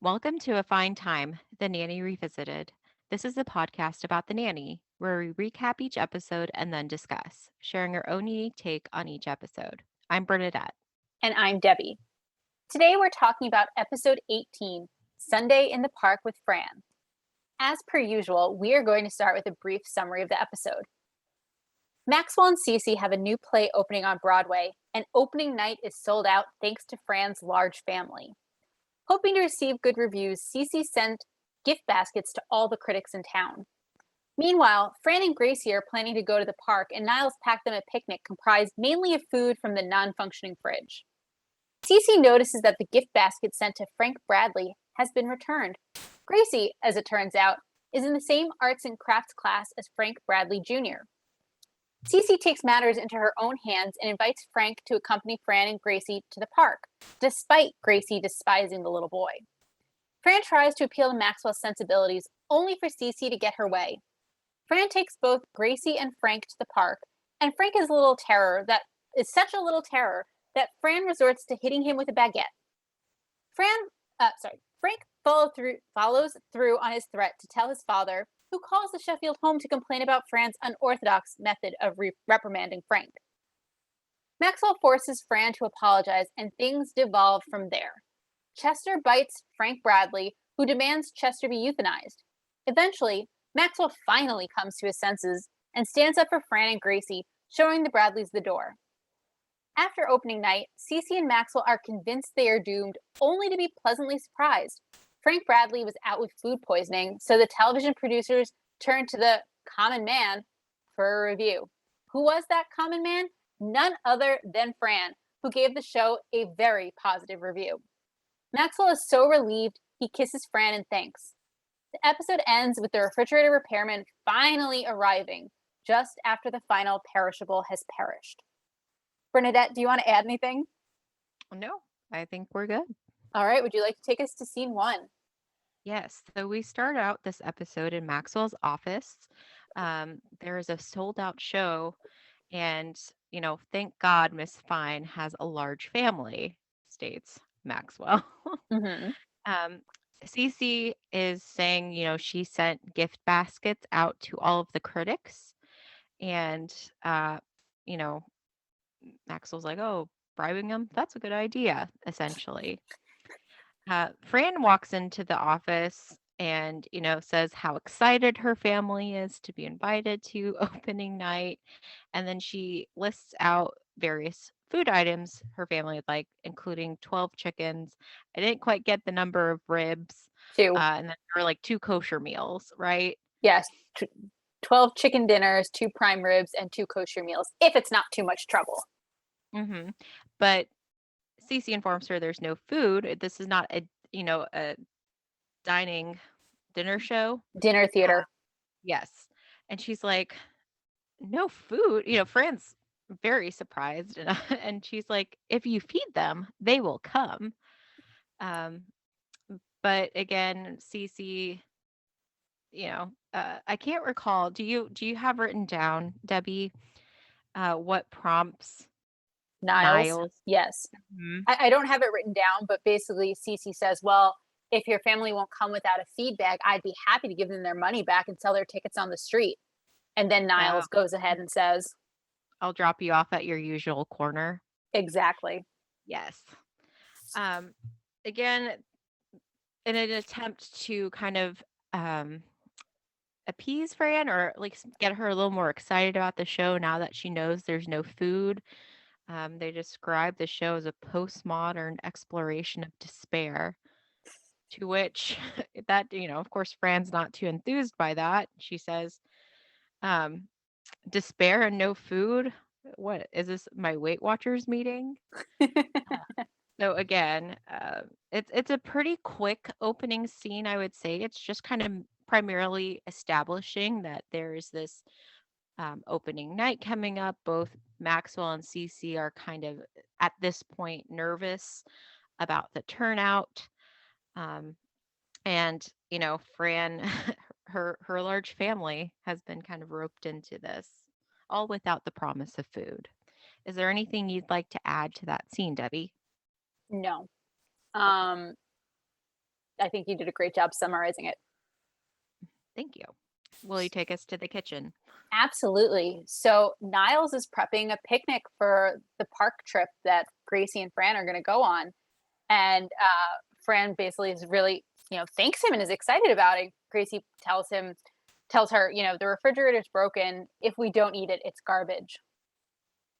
Welcome to A Fine Time, The Nanny Revisited. This is a podcast about The Nanny, where we recap each episode and then discuss, sharing our own unique take on each episode. I'm Bernadette. And I'm Debbie. Today we're talking about episode 18, Sunday in the Park with Fran. As per usual, we are going to start with a brief summary of the episode. Maxwell and Cece have a new play opening on Broadway, and opening night is sold out thanks to Fran's large family. Hoping to receive good reviews, Cece sent gift baskets to all the critics in town. Meanwhile, Fran and Gracie are planning to go to the park, and Niles packed them a picnic comprised mainly of food from the non-functioning fridge. Cece notices that the gift basket sent to Frank Bradley has been returned. Gracie, as it turns out, is in the same arts and crafts class as Frank Bradley Jr. Cece takes matters into her own hands and invites Frank to accompany Fran and Gracie to the park, despite Gracie despising the little boy. Fran tries to appeal to Maxwell's sensibilities, only for Cece to get her way. Fran takes both Gracie and Frank to the park, and Frank is such a little terror that Fran resorts to hitting him with a baguette. Frank follows through on his threat to tell his father, who calls the Sheffield home to complain about Fran's unorthodox method of reprimanding Frank. Maxwell forces Fran to apologize, and things devolve from there. Chester bites Frank Bradley, who demands Chester be euthanized. Eventually, Maxwell finally comes to his senses and stands up for Fran and Gracie, showing the Bradleys the door. After opening night, Cece and Maxwell are convinced they are doomed, only to be pleasantly surprised. Frank Bradley was out with food poisoning, so the television producers turned to the common man for a review. Who was that common man? None other than Fran, who gave the show a very positive review. Maxwell is so relieved, he kisses Fran and thanks. The episode ends with the refrigerator repairman finally arriving, just after the final perishable has perished. Bernadette, do you want to add anything? No, I think we're good. All right, would you like to take us to scene 1? Yes, so we start out this episode in Maxwell's office. There is a sold out show, and, thank God Miss Fine has a large family, states Maxwell. Mm-hmm. um, Cece is saying, she sent gift baskets out to all of the critics, and, you know, Maxwell's like, oh, bribing them? That's a good idea, essentially. Fran walks into the office and, says how excited her family is to be invited to opening night. And then she lists out various food items her family would like, including 12 chickens. I didn't quite get the number of ribs. 2. And then there were like 2 kosher meals, right? Yes, 12 chicken dinners, 2 prime ribs, and 2 kosher meals, if it's not too much trouble. Mm-hmm. But Cece informs her there's no food. This is not a dining dinner show. Dinner theater. Yes. And she's like, no food. Fran's very surprised. And, and she's like, if you feed them, they will come. Um, but again, Cece, I can't recall. Do you have written down, Debbie, what prompts Niles. Niles? Yes. Mhm. I don't have it written down, but basically Cece says, well, if your family won't come without a feedback, I'd be happy to give them their money back and sell their tickets on the street. And then Oh, Niles goes ahead and says, I'll drop you off at your usual corner. exactly. Yes. Um, Again, in an attempt to kind of appease Fran or like get her a little more excited about the show now that she knows there's no food. They describe the show as a postmodern exploration of despair, to which that, of course, Fran's not too enthused by that. She says, um, despair and no food? What is this, my Weight Watchers meeting? So again, it's a pretty quick opening scene, I would say. It's just kind of primarily establishing that there's this opening night coming up. Both Maxwell and Cece are kind of at this point nervous about the turnout. Um, and Fran, her large family has been kind of roped into this, all without the promise of food. Is there anything you'd like to add to that scene, Debbie? No. Okay. Um, I think you did a great job summarizing it. Thank you. Will you take us to the kitchen? Absolutely. So Niles is prepping a picnic for the park trip that Gracie and Fran are going to go on. And Fran basically is really, thanks him and is excited about it. Gracie tells her, the refrigerator's broken. If we don't eat it, it's garbage.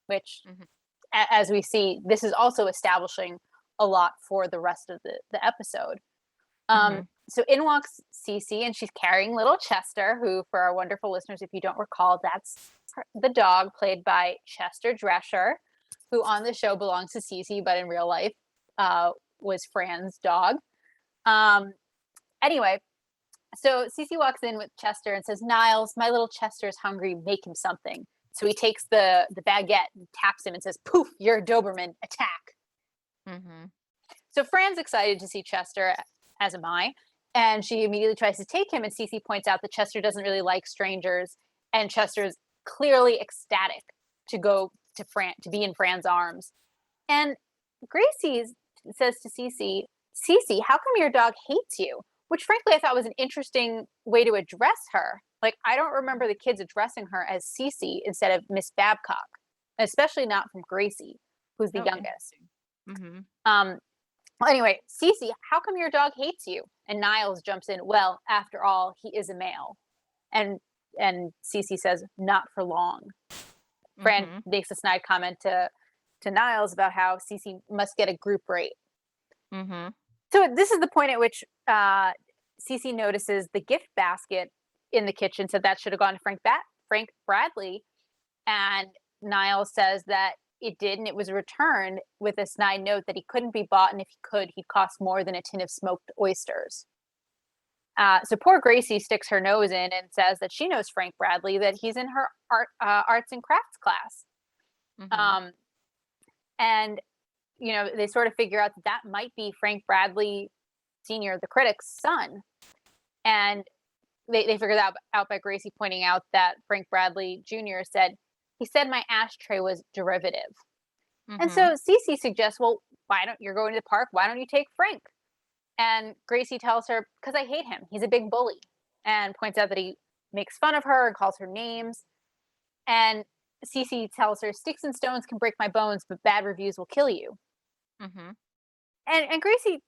Which, Mhm. as we see, this is also establishing a lot for the rest of the episode. Mhm. So in walks Cece, and she's carrying little Chester, who, for our wonderful listeners, if you don't recall, that's the dog played by Chester Drescher, who on the show belongs to Cece, but in real life was Fran's dog. Anyway, so Cece walks in with Chester and says, "Niles, my little Chester is hungry. Make him something." So he takes the baguette and taps him and says, "Poof, you're a Doberman. Attack." Mhm. So Fran's excited to see Chester, as am I, and she immediately tries to take him, and Cece points out that Chester doesn't really like strangers, and Chester's clearly ecstatic to go to to be in Fran's arms. And Gracie says to Cece, "Cece, how come your dog hates you?" Which frankly I thought was an interesting way to address her. Like, I don't remember the kids addressing her as Cece instead of Miss Babcock, especially not from Gracie, who's the Oh, youngest. interesting. Mhm. Well, anyway, Cece, how come your dog hates you? And Niles jumps in, "Well, after all, he is a male." And Cece says, "Not for long." Fran Mhm. makes a snide comment to Niles about how Cece must get a group rate. Mhm. So this is the point at which Cece notices the gift basket in the kitchen, said that should have gone to Frank Bradley, and Niles says that it did, and it was returned with a snide note that he couldn't be bought, and if he could, he'd cost more than a tin of smoked oysters. So poor Gracie sticks her nose in and says that she knows Frank Bradley, that he's in her arts and crafts class. Mhm. Um, and they sort of figure out that that might be Frank Bradley Sr., the critic's son. And they figure that out by Gracie pointing out that Frank Bradley Jr. he said my ashtray was derivative. And Mhm. so Cece suggests, well, why don't you're going to the park? Why don't you take Frank? And Gracie tells her, because I hate him. He's a big bully. And points out that he makes fun of her and calls her names. And Cece tells her, sticks and stones can break my bones, but bad reviews will kill you. Mhm. And Gracie,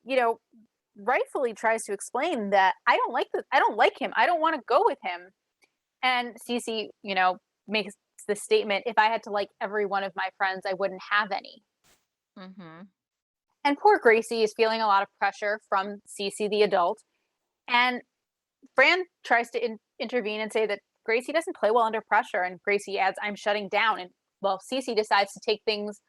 rightfully tries to explain that I don't like him. I don't want to go with him. And Cece, makes the statement, if I had to like every one of my friends, I wouldn't have any. Mhm. And poor Gracie is feeling a lot of pressure from Cece, the adult. And Fran tries to intervene and say that Gracie doesn't play well under pressure. And Gracie adds, I'm shutting down. And well, Cece decides to take things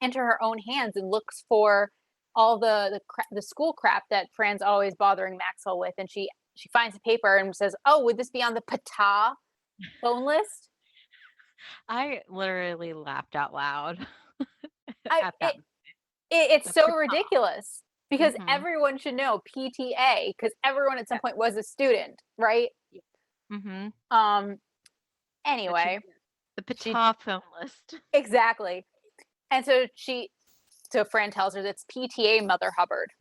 into her own hands and looks for all the school crap that Fran's always bothering Maxwell with. And she finds a paper and says, oh, would this be on the PTA phone list? I literally laughed out loud I at that. it, it's The so pata. ridiculous because Mhm. everyone should know PTA because everyone at some Yeah. point was a student, right? Yeah. Mhm. Um. But she Anyway, the she pata phone list. exactly, and so Fran tells her that's PTA, Mother Hubbard.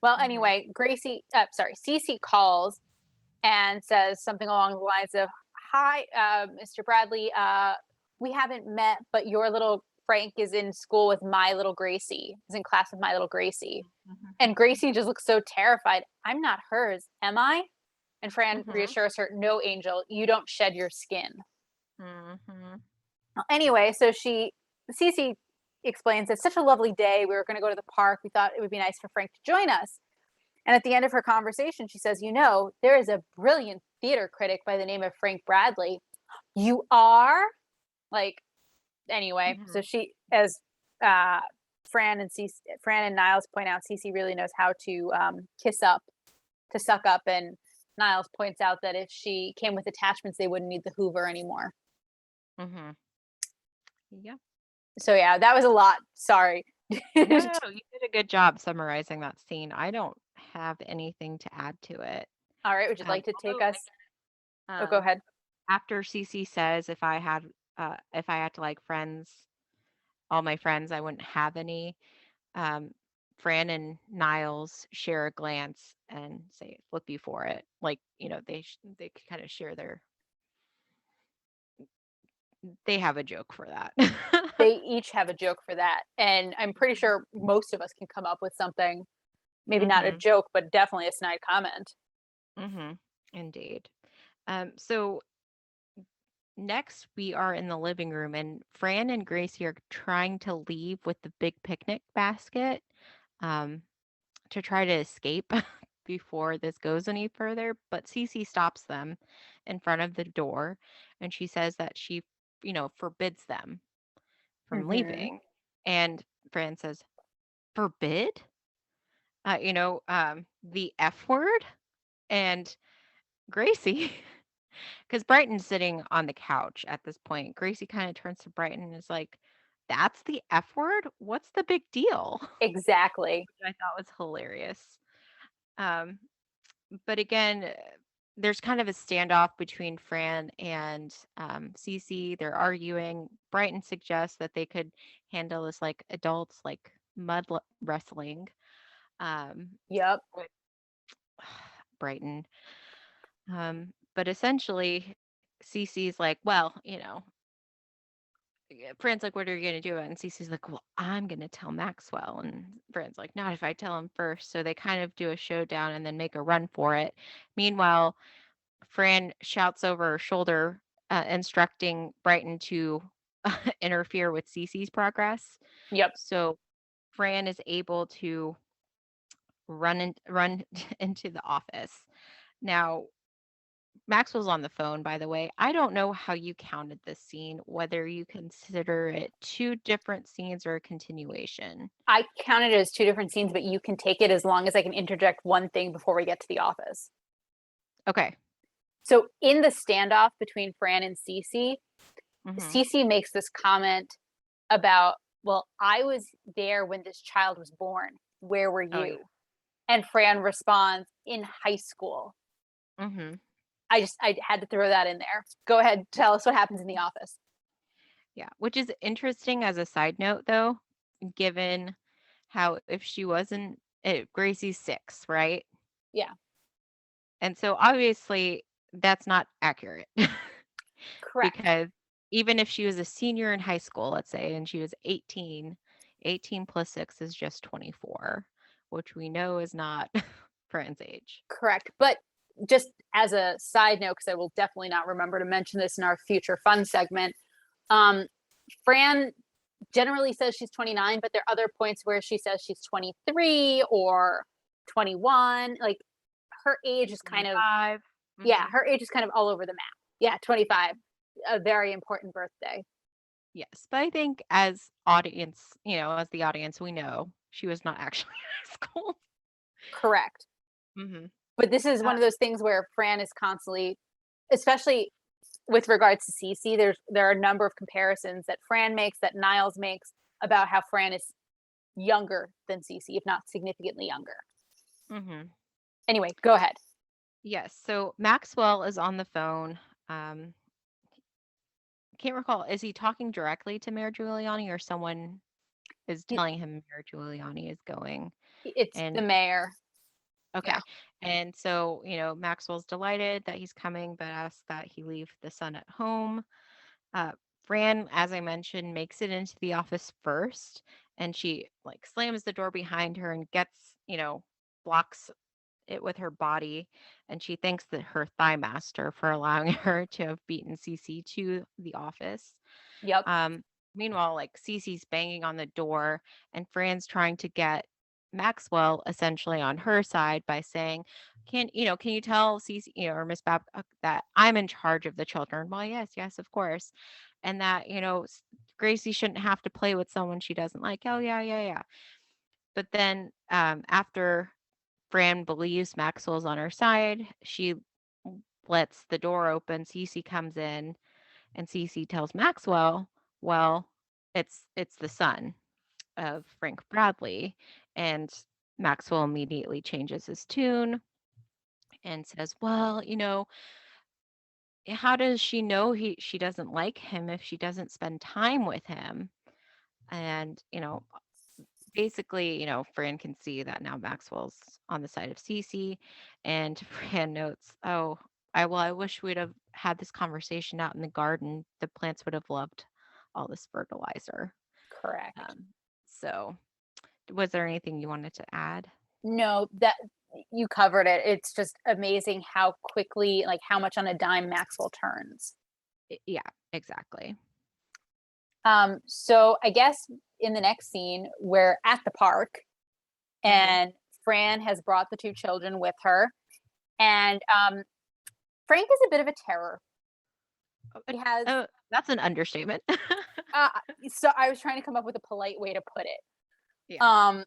Well, Mhm. anyway, Cece calls and says something along the lines of, "Hi, Mr. Bradley. We haven't met, but your little Frank is in school with my little Gracie. Is in class with my little Gracie." And Mhm. Gracie just looks so terrified. "I'm not hers, am I?" And Fran Mhm. reassures her, "No, Angel, you don't shed your skin." Mhm. Well, anyway, so Cece explains it's such a lovely day. We were going to go to the park. We thought it would be nice for Frank to join us. And at the end of her conversation, she says, there is a brilliant theater critic by the name of Frank Bradley. You are? Like, anyway, so Mhm. as uh, Fran and Niles point out, Cece really knows how to kiss up, to suck up. And Niles points out that if she came with attachments, they wouldn't need the Hoover anymore. Mhm. Yeah. So, yeah, that was a lot. Sorry. No, no, no, you did a good job summarizing that scene. I don't have anything to add to it. All right. Would you like to take Although us? Oh, go um ahead. after Cece says if I had to like friends, all my friends, I wouldn't have any. Um Fran and Niles share a glance and say, "Flip you for it." Like, they kind of share they have a joke for that. They each have a joke for that, and I'm pretty sure most of us can come up with something, maybe not a Mhm. joke, but definitely a snide comment. Mhm. Indeed. So next we are in the living room and Fran and Gracie are trying to leave with the big picnic basket. Um, to try to escape before this goes any further, but Cece stops them in front of the door and she says that she, forbids them from Mhm. leaving. And Fran says, "Forbid? The F word?" And Gracie, because Brighton's sitting on the couch at this point, Gracie kind of turns to Brighton and is like, "That's the F word? What's the big deal?" Exactly. Which I thought was hilarious. Um, But again, there's kind of a standoff between Fran and Cece. They're arguing. Brighton suggests that they could handle this like adults, like wrestling. Yep. But Brighton. But essentially, Cece's like, well, Fran's like, what are you going to do? And Cece's like, well, I'm going to tell Maxwell. And Fran's like, not if I tell him first. So they kind of do a showdown and then make a run for it. Meanwhile, Fran shouts over her shoulder, instructing Brighton to interfere with Cece's progress. Yep. So Fran is able to run into the office. Now, Maxwell's on the phone, by the way. I don't know how you counted this scene, whether you consider it two different scenes or a continuation. I counted it as two different scenes, but you can take it as long as I can interject one thing before we get to the office. Okay. So in the standoff between Fran and Cece, Hmm. Cece makes this comment about, well, I was there when this child was born. Where were Oh yeah. you? And Fran responds, in high school. Hmm. I had to throw that in there. Go ahead, tell us what happens in the office. Yeah. Which is interesting as a side note, though, given how if she wasn't Gracie's 6, right? Yeah, And so obviously that's not accurate correct. because even if she was a senior in high school, let's say, and she was 18, 18 plus 6 is just 24, which we know is not Fran's age. Correct. But just as a side note, because I will definitely not remember to mention this in our future fun segment, um, Fran generally says she's 29, but there are other points where she says she's 23 or 21. Like her age is kind of, 25. yeah, Hmm. her age is kind of all over the map. Yeah, 25, a very important birthday. Yes, but I think as audience, as the audience, we know she was not actually in high school. Correct. Hmm. But this is one of those things where Fran is constantly, especially with regards to Cece, there are a number of comparisons that Fran makes, that Niles makes about how Fran is younger than Cece, if not significantly younger. Hmm. Anyway, go ahead. Yes, so Maxwell is on the phone. Um, Can't recall, is he talking directly to Mayor Giuliani or someone is telling him Mayor Giuliani is going? It's the And mayor. Yeah. okay. And so, Maxwell's delighted that he's coming, but asks that he leave the son at home. Uh, Fran, as I mentioned, makes it into the office first, and she like slams the door behind her and gets, blocks it with her body, and she thanks her thigh master for allowing her to have beaten Cece to the office. Yep. Um, Meanwhile, like Cece's banging on the door, and Fran's trying to get Maxwell essentially on her side by saying, can you tell Cece, or Miss Babcock that I'm in charge of the children?" Well, yes, yes, of course. And that, Gracie shouldn't have to play with someone she doesn't like. Oh, yeah, yeah, yeah. But then after Fran believes Maxwell's on her side, she lets the door open. Cece comes in and Cece tells Maxwell, well, it's the son of Frank Bradley. And Maxwell immediately changes his tune and says, well, how does she know she doesn't like him if she doesn't spend time with him? And, basically, Fran can see that now Maxwell's on the side of Cece, and Fran notes, "Oh, I wish we'd have had this conversation out in the garden. The plants would have loved all this fertilizer." Correct. Um, so, was there anything you wanted to add? No, that you covered it. It's just amazing how quickly, like how much on a dime Maxwell turns. Yeah, exactly. So I guess in the next scene, we're at the park Hmm. and Fran has brought the two children with her. And Frank is a bit of a terror. He has, Oh, that's an understatement. uh, so I was trying to come up with a polite way to put it. Yeah. Um,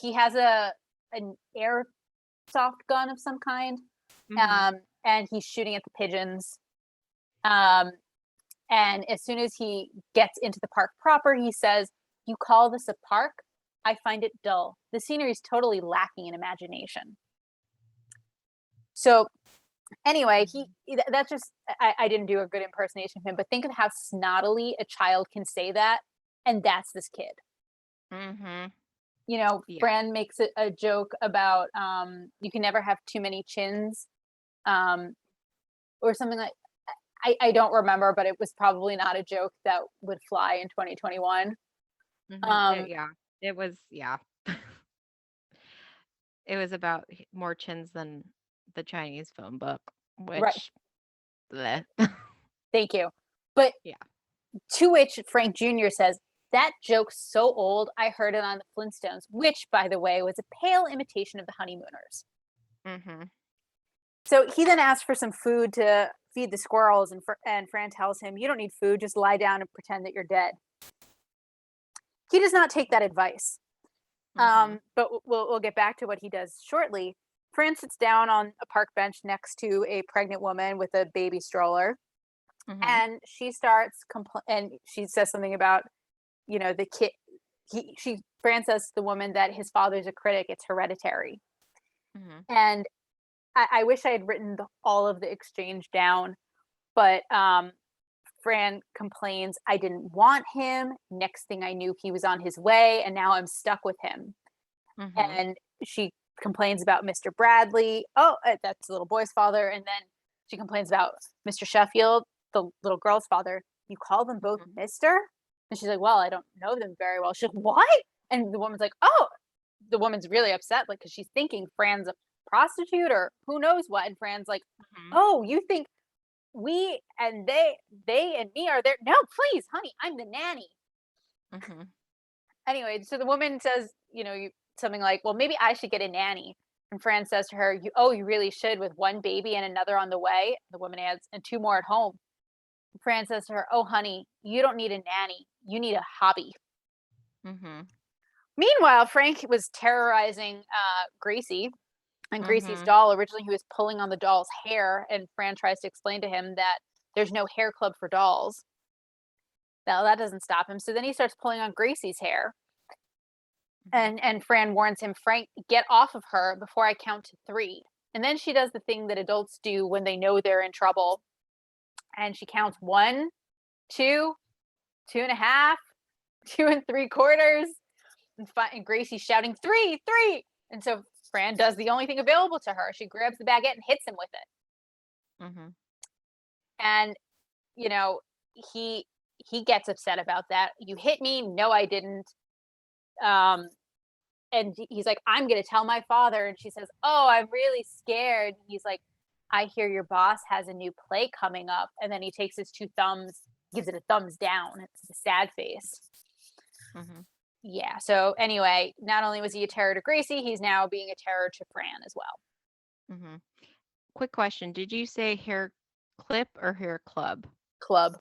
he has an airsoft gun of some kind, Hmm. and he's shooting at the pigeons. Um, and as soon as he gets into the park proper, he says, "You call this a park? I find it dull. The scenery is totally lacking in imagination." So anyway, Hmm. that's just I didn't do a good impersonation of him, but think of how snottily a child can say that, and that's this kid. Hmm. Yeah. Fran makes a joke about you can never have too many chins, um, or something like. I don't remember, but it was probably not a joke that would fly in 2021. Um, Yeah. It was, yeah. It was about more chins than the Chinese phone book, right. which, bleh. Thank you. But Yeah. to which Frank Jr. says, "That joke's so old, I heard it on the Flintstones," which, by the way, was a pale imitation of the Honeymooners. Hmm. So he then asks for some food to feed the squirrels, and Fran tells him, "You don't need food, just lie down and pretend that you're dead." He does not take that advice. Hmm. But we'll get back to what he does shortly. Fran sits down on a park bench next to a pregnant woman with a baby stroller, Hmm. and she starts and she says something about the kid. She Fran says to the woman that his father's a critic. It's hereditary, Hmm. and I wish I had written all of the exchange down, but Fran complains, "I didn't want him. Next thing I knew, he was on his way, and now I'm stuck with him." Hmm. And she complains about Mr. Bradley. Oh, that's the little boy's father. And then she complains about Mr. Sheffield, the little girl's father. "You call them both Hmm. Mister?" And she's like, "Well, I don't know them very well." She's like, "What?" And the woman's like, "Oh," the woman's really upset, like, because she's thinking Fran's a prostitute or who knows what. And Fran's like, Hmm. "Oh, you think we and they and me are there? No, please, honey, I'm the nanny." Hmm. Anyway, so the woman says, something like, "Well, maybe I should get a nanny." And Fran says to her, you really should, with one baby and another on the way." The woman adds, "And two more at home." And Fran says to her, "Oh, honey, you don't need a nanny. You need a hobby." Hmm. Meanwhile, Frank was terrorizing Gracie and Gracie's Hmm. doll. Originally, he was pulling on the doll's hair, and Fran tries to explain to him that there's no hair club for dolls. Now, that doesn't stop him. So then he starts pulling on Gracie's hair. Hmm. And Fran warns him, "Frank, get off of her before I count to three." And then she does the thing that adults do when they know they're in trouble. And she counts one, two, two and a half, two and three quarters. And Gracie's shouting, "Three, three." And so Fran does the only thing available to her. She grabs the baguette and hits him with it. Hmm. And, you know, he he gets upset about that. "You hit me." "No, I didn't." Um, and he's like, "I'm going to tell my father." And she says, "Oh, I'm really scared." And he's like, "I hear your boss has a new play coming up." And then he takes his two thumbs, gives it a thumbs down. It's a sad face. Hmm. Yeah. So anyway, not only was he a terror to Gracie, he's now being a terror to Fran as well. Hmm. Quick question. Did you say hair clip or hair club? Club.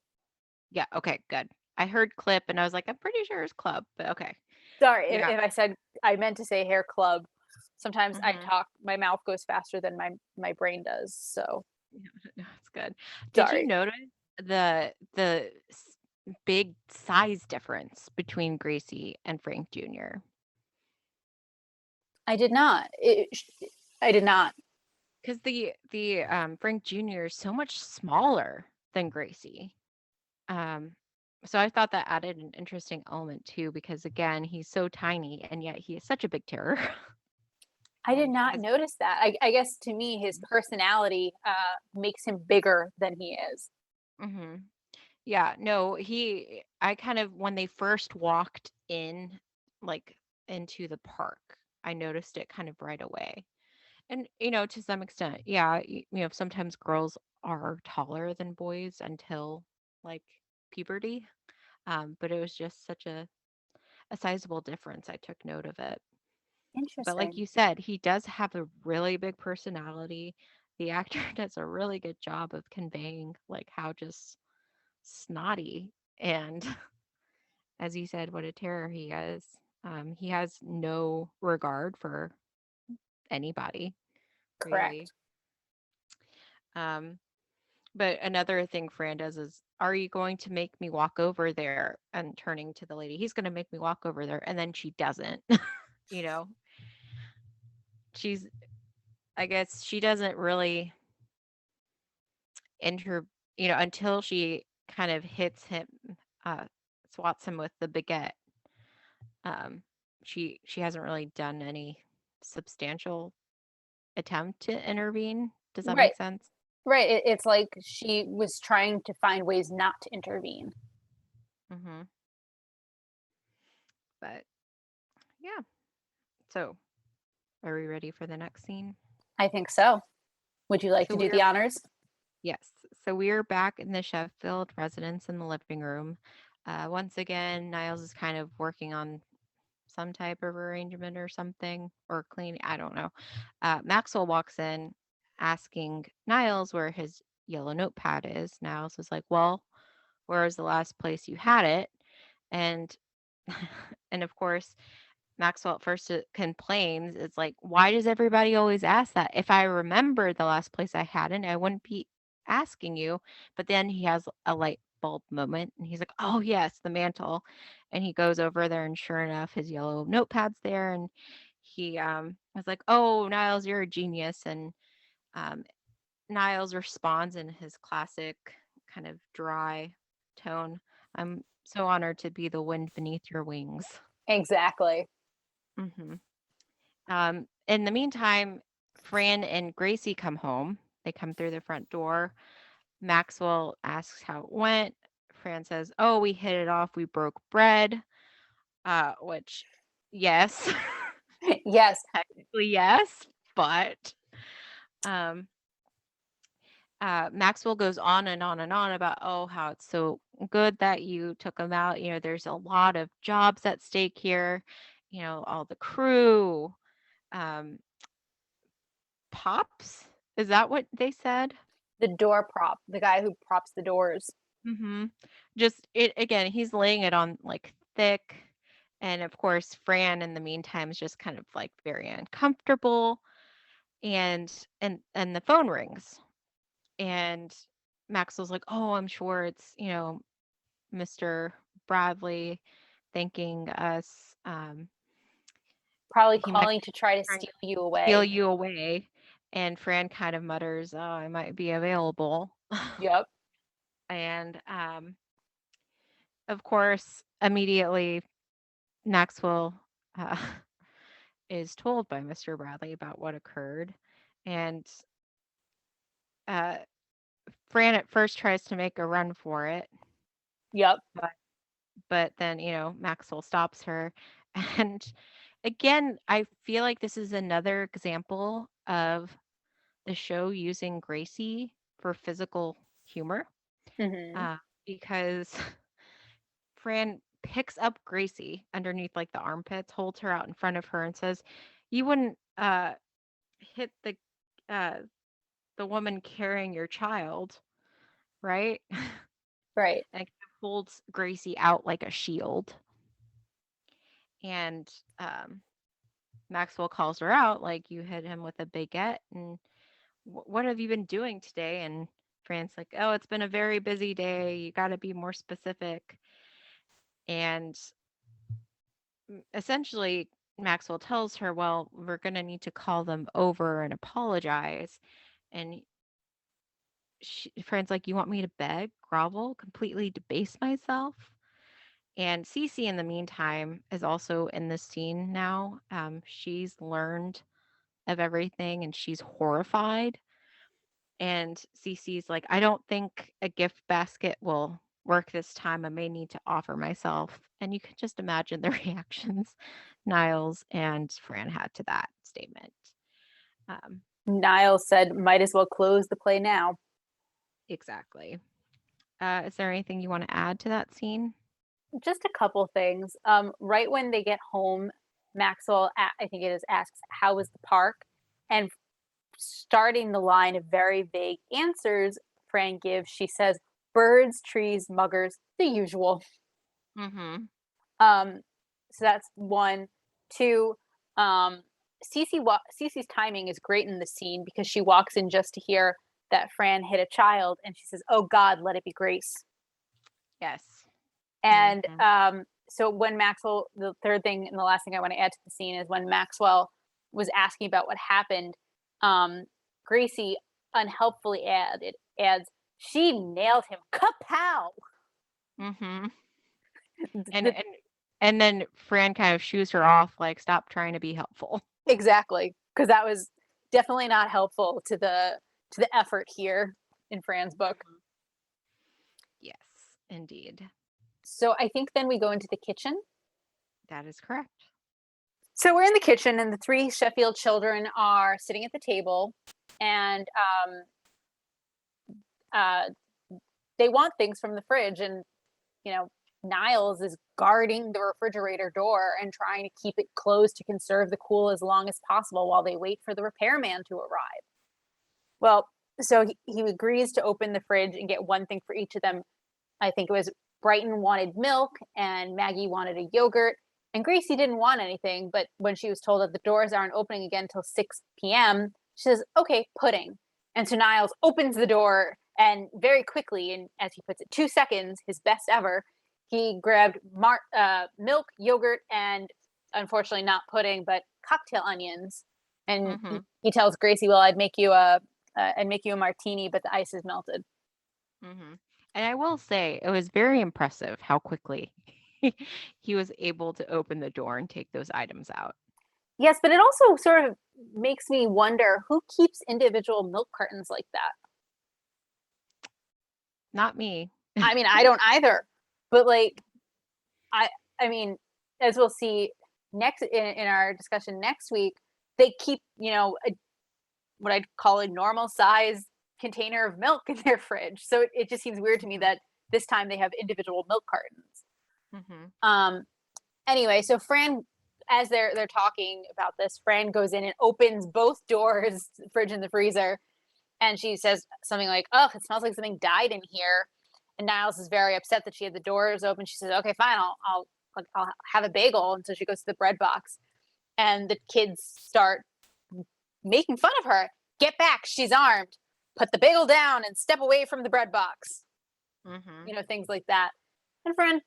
Yeah. Okay. Good. I heard clip and I was like, I'm pretty sure it's club, but okay. Sorry Yeah. if I said I meant to say hair club. Sometimes I Hmm. talk, my mouth goes faster than my brain does. So Yeah, no, it's good. Did you sorry. notice the big size difference between Gracie and Frank Jr.? I did not. I did not. Because the Frank Jr. is so much smaller than Gracie. Um, So I thought that added an interesting element too, because again, he's so tiny and yet he is such a big terror. I did And not as notice that. I guess to me, his personality makes him bigger than he is. hmm yeah, no, I kind of, when they first walked in, like into the park, I noticed it kind of right away. And, to some extent, yeah, sometimes girls are taller than boys until like puberty. But it was just such a sizable difference. I took note of it. But like Interesting. you said, he does have a really big personality. The actor does a really good job of conveying like how just snotty and, as you said, what a terror he is. He has no regard for anybody, really. Correct. Um, but another thing Fran does is, are you going to make me walk over there? And turning to the lady, he's going to make me walk over there. And then she doesn't, you know, she's, I guess she doesn't really enter, until she kind of hits him, uh, swats him with the baguette. Um, she hasn't really done any substantial attempt to intervene. Does that Right. make sense? Right. It's like she was trying to find ways not to intervene. hmm But yeah. So, are we ready for the next scene? I think so. Would you like So to do we're the honors? Yes. So we're back in the Sheffield residence in the living room. Once again, Niles is kind of working on some type of arrangement or something, or cleaning. I don't know. Maxwell walks in asking Niles where his yellow notepad is. Niles is like, "Well, where was the last place you had it?" And and of course, Maxwell at first complains. It's like, why does everybody always ask that? If I remember the last place I had it, I wouldn't be asking you. But then he has a light bulb moment and he's like, oh, yes, the mantle. And he goes over there, and sure enough, his yellow notepad's there. And he was like, oh, Niles, you're a genius. And um, Niles responds in his classic kind of dry tone. I'm so honored to be the wind beneath your wings. Exactly. hmm in the meantime, Fran and Gracie come home. They come through the front door. Maxwell asks how it went. Fran says, "Oh, we hit it off. We broke bread." Which, yes, Yes. technically yes, but um, Maxwell goes on and on and on about, oh, how it's so good that you took him out. There's a lot of jobs at stake here. All the crew. Um, Pops? Is that what they said? The door prop, the guy who props the doors. Mhm. Just it again, he's laying it on like thick. And of course, Fran in the meantime is just kind of like very uncomfortable. And the phone rings. And Maxwell's like, "Oh, I'm sure it's, Mr. Bradley thanking us. Probably He might calling to try to be trying steal to you steal away. you away." And Fran kind of mutters, "Oh, I might be available." Yep. And of course, immediately Maxwell uh, is told by Mr. Bradley about what occurred. And uh, Fran at first tries to make a run for it, Yep. but, but then, Maxwell stops her. And again, I feel like this is another example of the show using Gracie for physical humor, Hmm. uh, because Fran picks up Gracie underneath like the armpits, holds her out in front of her, and says, "You wouldn't hit uh the woman carrying your child, right?" Right. And kind of holds Gracie out like a shield. And um Maxwell calls her out, like, "You hit him with a baguette, and what have you been doing today?" And Fran's like, "Oh, it's been a very busy day. You got to be more specific." And essentially, Maxwell tells her, "Well, we're going to need to call them over and apologize." And Fran's like, "You want me to beg, grovel, completely debase myself?" And Cece, in the meantime, is also in this scene now. She's learned of everything and she's horrified. And Cece's like, "I don't think a gift basket will work this time. I may need to offer myself." And you can just imagine the reactions Niles and Fran had to that statement. Um, Niles said, might as well close the play now. exactly. Is there anything you want to add to that scene? Just a couple things. Right when they get home, Maxwell, I think it is, asks, how was the park? And starting the line of very vague answers Fran gives, she says, birds, trees, muggers, the usual. Mm-hmm. So that's one. Two, Cece's timing is great in the scene because she walks in just to hear that Fran hit a child, and she says, "Oh God, let it be Grace." Yes. And Mm-hmm. so when Maxwell, the third thing and the last thing I want to add to the scene is when Maxwell was asking about what happened, Gracie unhelpfully adds, she nailed him. Kapow! Mm-hmm. And and then Fran kind of shoos her off, like, "Stop trying to be helpful." Exactly, because that was definitely not helpful to the effort here in Fran's book. Mhm. Yes, indeed. So I think then we go into the kitchen. That is correct. So we're in the kitchen, and the three Sheffield children are sitting at the table, and uh, they want things from the fridge, and you know Niles is guarding the refrigerator door and trying to keep it closed to conserve the cool as long as possible while they wait for the repairman to arrive. Well, so he agrees to open the fridge and get one thing for each of them. I think it was Brighton wanted milk and Maggie wanted a yogurt. And Gracie didn't want anything, but when she was told that the doors aren't opening again until 6 p.m., she says, okay, pudding. And so Niles opens the door and very quickly, and as he puts it, 2 seconds, his best ever, he grabbed milk, yogurt, and unfortunately not pudding, but cocktail onions. And Mhm. he tells Gracie, well, I'd make you a martini, but the ice is melted. Mhm. And I will say it was very impressive how quickly he was able to open the door and take those items out. Yes, but it also sort of makes me wonder who keeps individual milk cartons like that. Not me. I mean, I don't either. But like I I mean, as we'll see next in our discussion next week, they keep, what I'd call a normal size container of milk in their fridge. So it just seems weird to me Mhm. that this time they have individual milk cartons. Mhm. Um anyway, so Fran, as they're talking about this, Fran goes in and opens both doors, the fridge and the freezer, and she says something like, "Oh, it smells like something died in here." And Niles is very upset that she had the doors open. She says, "Okay, fine, I'll have a bagel." And so she goes to the bread box, and the kids start making fun of her. Get back, she's armed. Put the bagel down and step away from the bread box. Mhm. Things like that. And Fran,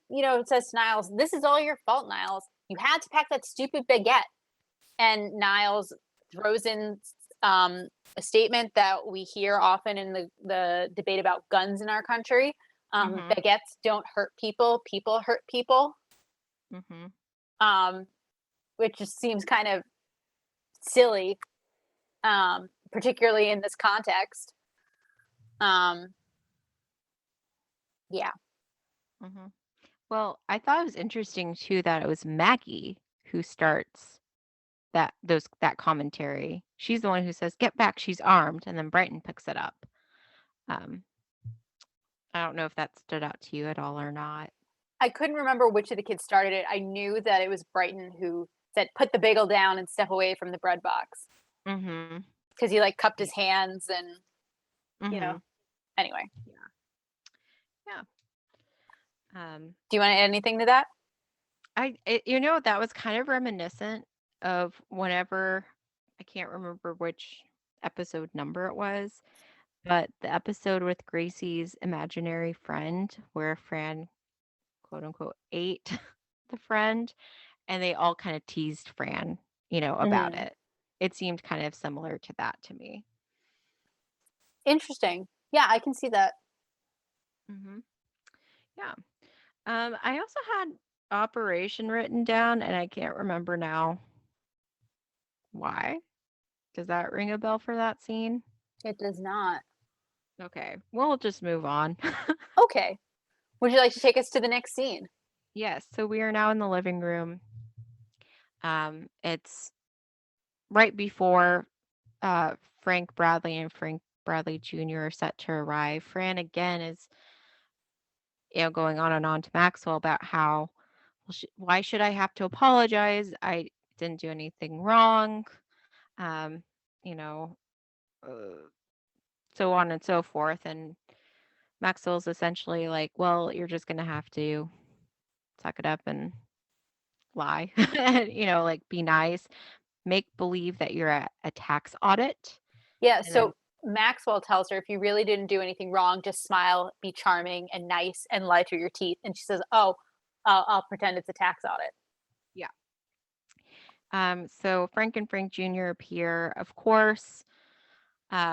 says to Niles, "This is all your fault, Niles. You had to pack that stupid baguette." And Niles throws in um, a statement that we hear often in the debate about guns in our country. Mhm. Baguettes don't hurt people, people hurt people, Mhm. um, which just seems kind of silly, particularly in this context. Um, yeah. Mhm. Well, I thought it was interesting too that it was Maggie who starts that commentary. She's the one who says, "Get back, she's armed," and then Brighton picks it up. Um, I don't know if that stood out to you at all or not. I couldn't remember which of the kids started it. I knew that it was Brighton who said, "Put the bagel down and step away from the bread box," Mhm. because he like cupped Yeah. his hands and you know. Mhm. Anyway, Yeah. Yeah. Um, do you want to add anything to that? that was kind of reminiscent of whenever I can't remember which episode number it was, but the episode with Gracie's imaginary friend where Fran, quote unquote, ate the friend and they all kind of teased Fran, about Mm-hmm. it. It seemed kind of similar to that to me. Interesting. Yeah, I can see that. Hmm. Yeah. I also had operation written down, and I can't remember now why. Does that ring a bell for that scene? It does not. Okay, we'll just move on. Okay. Would you like to take us to the next scene? Yes, so we are now in the living room. It's right before uh, Frank Bradley and Frank Bradley Jr. are set to arrive. Fran again is, going on and on to Maxwell about how, well, why should I have to apologize? I didn't do anything wrong. Um, you know, uh, so on and so forth. And Maxwell's essentially like, well, you're just gonna have to suck it up and lie, and like be nice, make believe that you're at a tax audit, Yeah, and then so Maxwell tells her if you really didn't do anything wrong, just smile, be charming and nice and lie through your teeth. And she says, "Oh, I'll pretend it's a tax audit." yeah. So Frank and Frank Jr. appear, of course.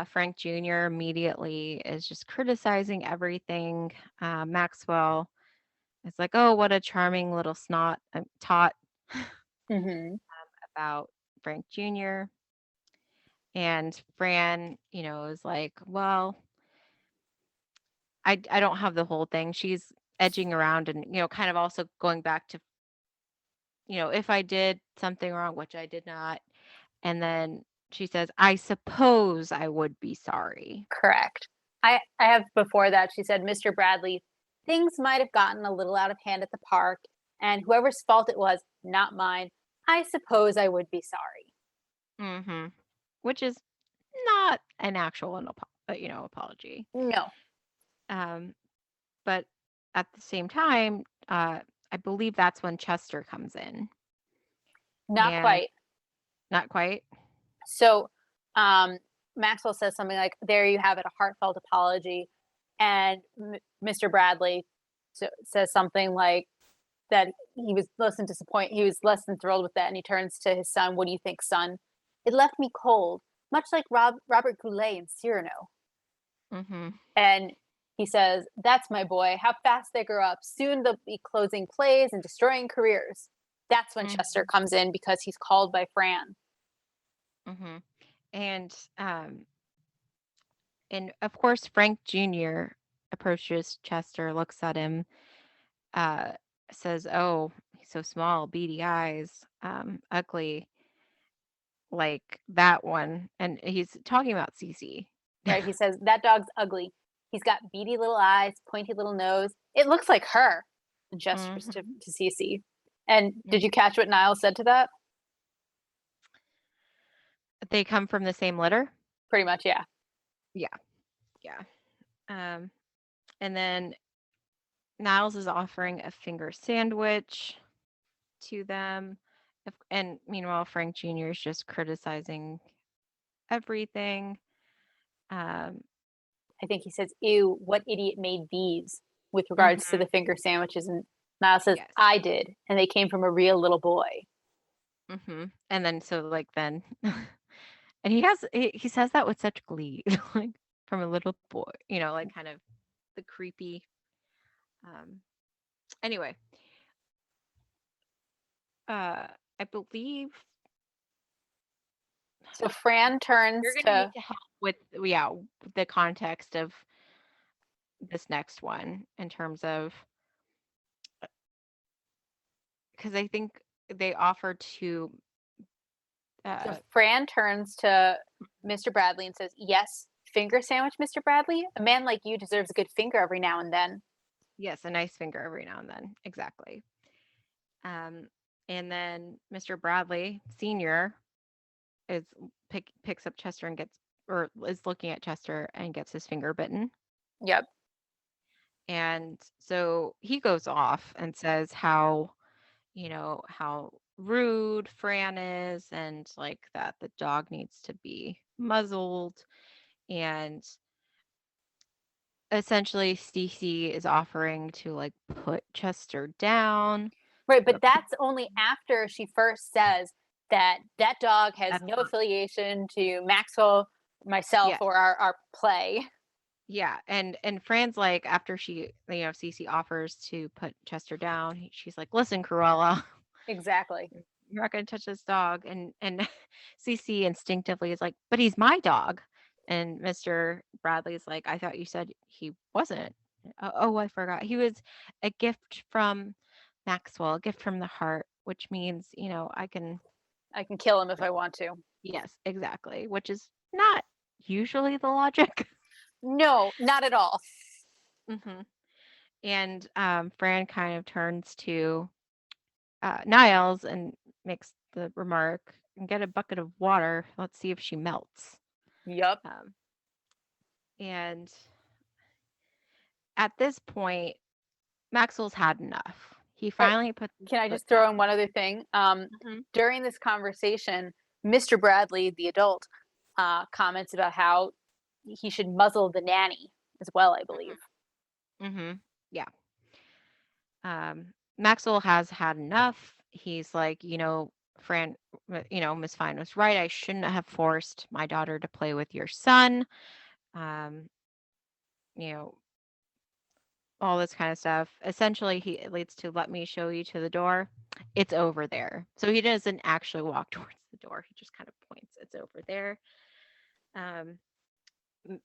Frank Jr. immediately is just criticizing everything. Maxwell is like, "Oh, what a charming little snot I'm taught Hmm. about Frank Jr." And Fran, is like, "Well, I don't have the whole thing." She's edging around and, kind of also going back to, if I did something wrong, which I did not. And then she says, "I suppose I would be sorry." Correct. I have before that she said, "Mr. Bradley, things might have gotten a little out of hand at the park, and whoever's fault it was, not mine. I suppose I would be sorry." Mhm. Which is not an actual apology. No, Um, but at the same time, I believe that's when Chester comes in. not And quite. not quite. So, um, Maxwell says something like, "There you have it, a heartfelt apology," and Mr. Bradley says something like that he was less than thrilled with that, and he turns to his son. "What do you think, son? It left me cold, much like Robert Goulet in Cyrano." Mhm. And he says, "That's my boy. How fast they grow up. Soon they'll be closing plays and destroying careers." That's when Chester Mhm. comes in because he's called by Fran. Mhm. And of course Frank Jr. approaches Chester, looks at him, uh, says, "Oh, he's so small, beady eyes, ugly, like that one." And he's talking about Cece. Right? He says, "That dog's ugly. He's got beady little eyes, pointy little nose. It looks like her." And gestures Mhm. to Cece. And Mm. did you catch what Niles said to that? They come from the same litter? Pretty much, yeah. Yeah, yeah. Um, and then Niles is offering a finger sandwich to them. And meanwhile, Frank Jr. is just criticizing everything. Um, I think he says, "Ew, what idiot made these?" with regards to mhm, the finger sandwiches. And Niles says, yes. "I did. And they came from a real little boy." And then so like then and he says that with such glee, like from a little boy, like kind of the creepy um anyway, uh I believe So Fran you're turns going to need to, to help with, yeah, the context of this next one in terms of, because I think they offer to so uh Fran turns to Mr. Bradley and says, "Yes, finger sandwich, Mr. Bradley? A man like you deserves a good finger every now and then." yes, a nice finger every now and then, exactly. um and then Mr. Bradley Senior is picks up Chester and gets, or is looking at Chester and gets his finger bitten. Yep. And so he goes off and says how, how rude Fran is, and like that the dog needs to be muzzled. And essentially Cece is offering to like put Chester down. Right, but Report. that's only after she first says that that dog has That's no not, affiliation to Maxwell, myself, yes. or our play. Yeah, and Fran's like, after she, Cece offers to put Chester down, she's like, "Listen, Cruella, Exactly. you're not gonna touch this dog." And Cece instinctively is like, "But he's my dog." And Mr. Bradley's like, "I thought you said he wasn't." Oh, I forgot. He was a gift from Maxwell, a gift from the heart, which means, I can. I can kill him if I want to. Yes, exactly, which is not usually the logic. No, not at all. hmm And Fran kind of turns to Niles and makes the remark, and get a bucket of water. Let's see if she melts. Yup. Um, and at this point, Maxwell's had enough. He Oh, finally puts his can I foot just throw in down. one other thing? hmm During this conversation, Mr. Bradley, the adult, comments about how he should muzzle the nanny as well, I believe. hmm Yeah. Maxwell has had enough. He's like, Fran, Miss Fine was right. I shouldn't have forced my daughter to play with your son. Um, you know, all this kind of stuff. Essentially, it leads to, let me show you to the door. It's over there. So he doesn't actually walk towards the door. He just kind of points. It's over there. Um,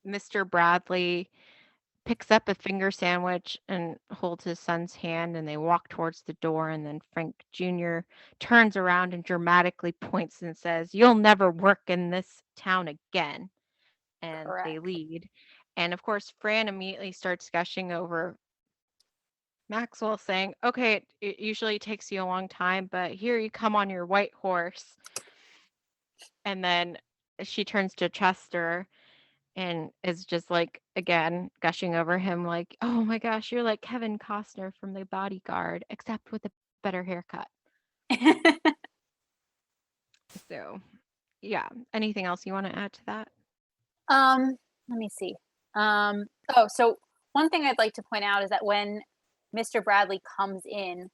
Mr. Bradley picks up a finger sandwich and holds his son's hand, and they walk towards the door. And then Frank Jr. turns around and dramatically points and says, "You'll never work in this town again." And they Correct. lead. And of course, Fran immediately starts gushing over Maxwell, saying, "Okay, it usually takes you a long time, but here you come on your white horse." And then she turns to Chester and is just like, again, gushing over him, like, "Oh my gosh, you're like Kevin Costner from The Bodyguard, except with a better haircut." So, yeah. Anything else you want to add to that? Let me see. So one thing I'd like to point out is that when Mr. Bradley comes in,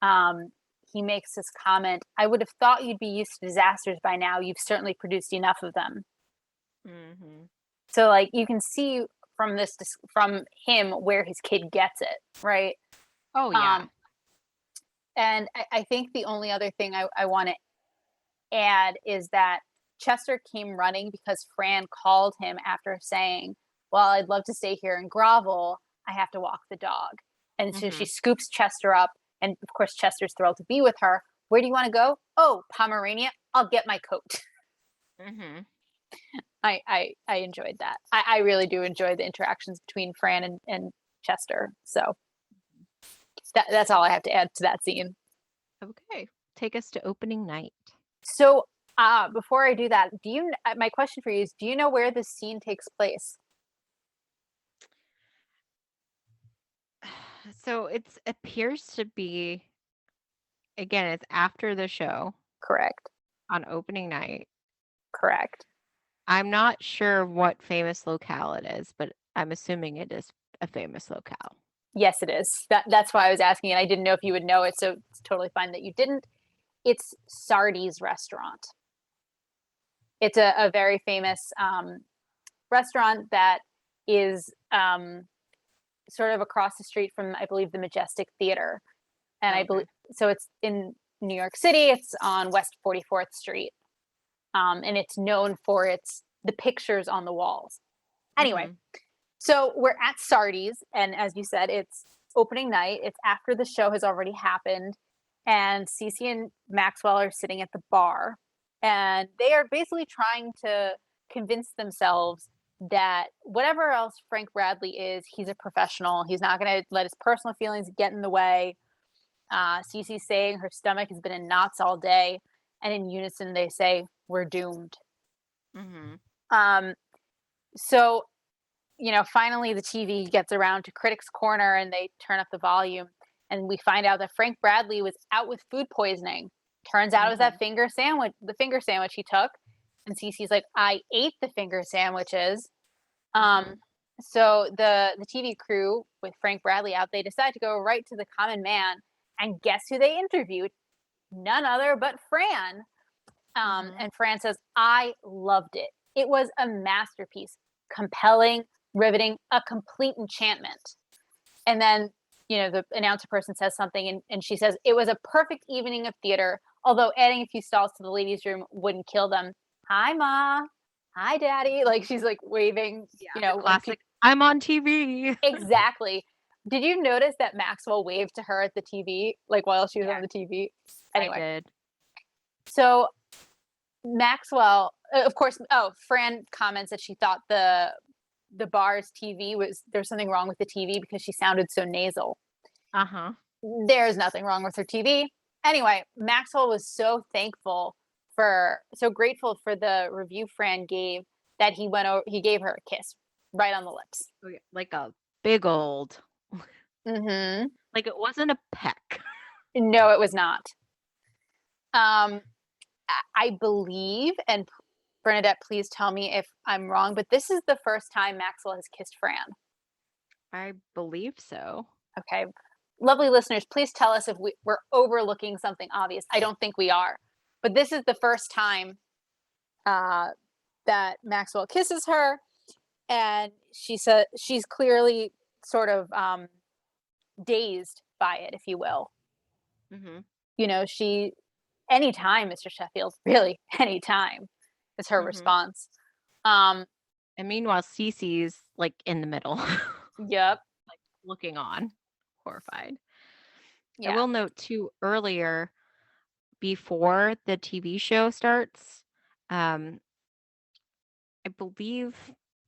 um, he makes this comment, "I would have thought you'd be used to disasters by now. You've certainly produced enough of them." hmm So like you can see from from him where his kid gets it, right? Oh, yeah. Um, and I think the only other thing I want to add is that Chester came running because Fran called him after saying, "Well, I'd love to stay here and grovel. I have to walk the dog." And so she hmm scoops Chester up. And of course, Chester's thrilled to be with her. "Where do you want to go?" "Oh, Pomerania. I'll get my coat." hmm I enjoyed that. I really do enjoy the interactions between Fran and Chester. So that's all I have to add to that scene. Okay. Take us to opening night. So before I do that, my question for you is, do you know where this scene takes place? So it appears to be, again, it's after the show Correct. on opening night. Correct. I'm not sure what famous locale it is, but I'm assuming it is a famous locale. Yes, it is. That's why I was asking, and I didn't know if you would know it, so it's totally fine that you didn't. It's Sardi's restaurant. It's a very famous restaurant that is sort of across the street from, I believe, the Majestic Theater, and I believe Okay. so. It's in New York City. It's on West 44th Street, and it's known for the pictures on the walls. Anyway, Mhm. so we're at Sardi's, and as you said, it's opening night. It's after the show has already happened, and Cece and Maxwell are sitting at the bar, and they are basically trying to convince themselves that whatever else Frank Bradley is, he's a professional. He's not going to let his personal feelings get in the way. Cece's saying her stomach has been in knots all day, and in unison they say, "We're doomed." Mhm. Um, so finally the TV gets around to Critics Corner and they turn up the volume and we find out that Frank Bradley was out with food poisoning. Turns out it was that Mhm. the finger sandwich he took. And Cece's like, "I ate the finger sandwiches." Um, Mhm. so the TV crew with Frank Bradley out, they decide to go right to the common man. And guess who they interviewed? None other but Fran. Mhm. And Fran says, "I loved it. It was a masterpiece. Compelling, riveting, a complete enchantment. And then, the announcer person says something and she says, it was a perfect evening of theater, although adding a few stalls to the ladies' room wouldn't kill them. Hi, Ma. Hi, Daddy. Like she's like waving, Yeah, the when classic, "I'm on TV." exactly. Did you notice that Maxwell waved to her at the TV, like while she was Yeah, on the TV? I Anyway, did. so Maxwell, of course, Fran comments that she thought the bar's TV there's something wrong with the TV because she sounded so nasal. Uh-huh. There's nothing wrong with her TV. Anyway, Maxwell was so grateful for the review Fran gave that he gave her a kiss right on the lips. Oh, yeah, like a big old Mhm. like, it wasn't a peck. No, it was not. Um, I believe, and Bernadette, please tell me if I'm wrong, but this is the first time Maxwell has kissed Fran. I believe so. Okay. Lovely listeners, please tell us if we're overlooking something obvious. I don't think we are. But this is the first time uh, that Maxwell kisses her. And she said she's clearly sort of dazed by it, if you will. Mhm, She, anytime, Mr. Sheffield, really, anytime is her mhm. response. Um, And meanwhile, Cece's, like, in the middle, yep. looking on, horrified. I Yeah. will note too, earlier, before the TV show starts, um, I believe,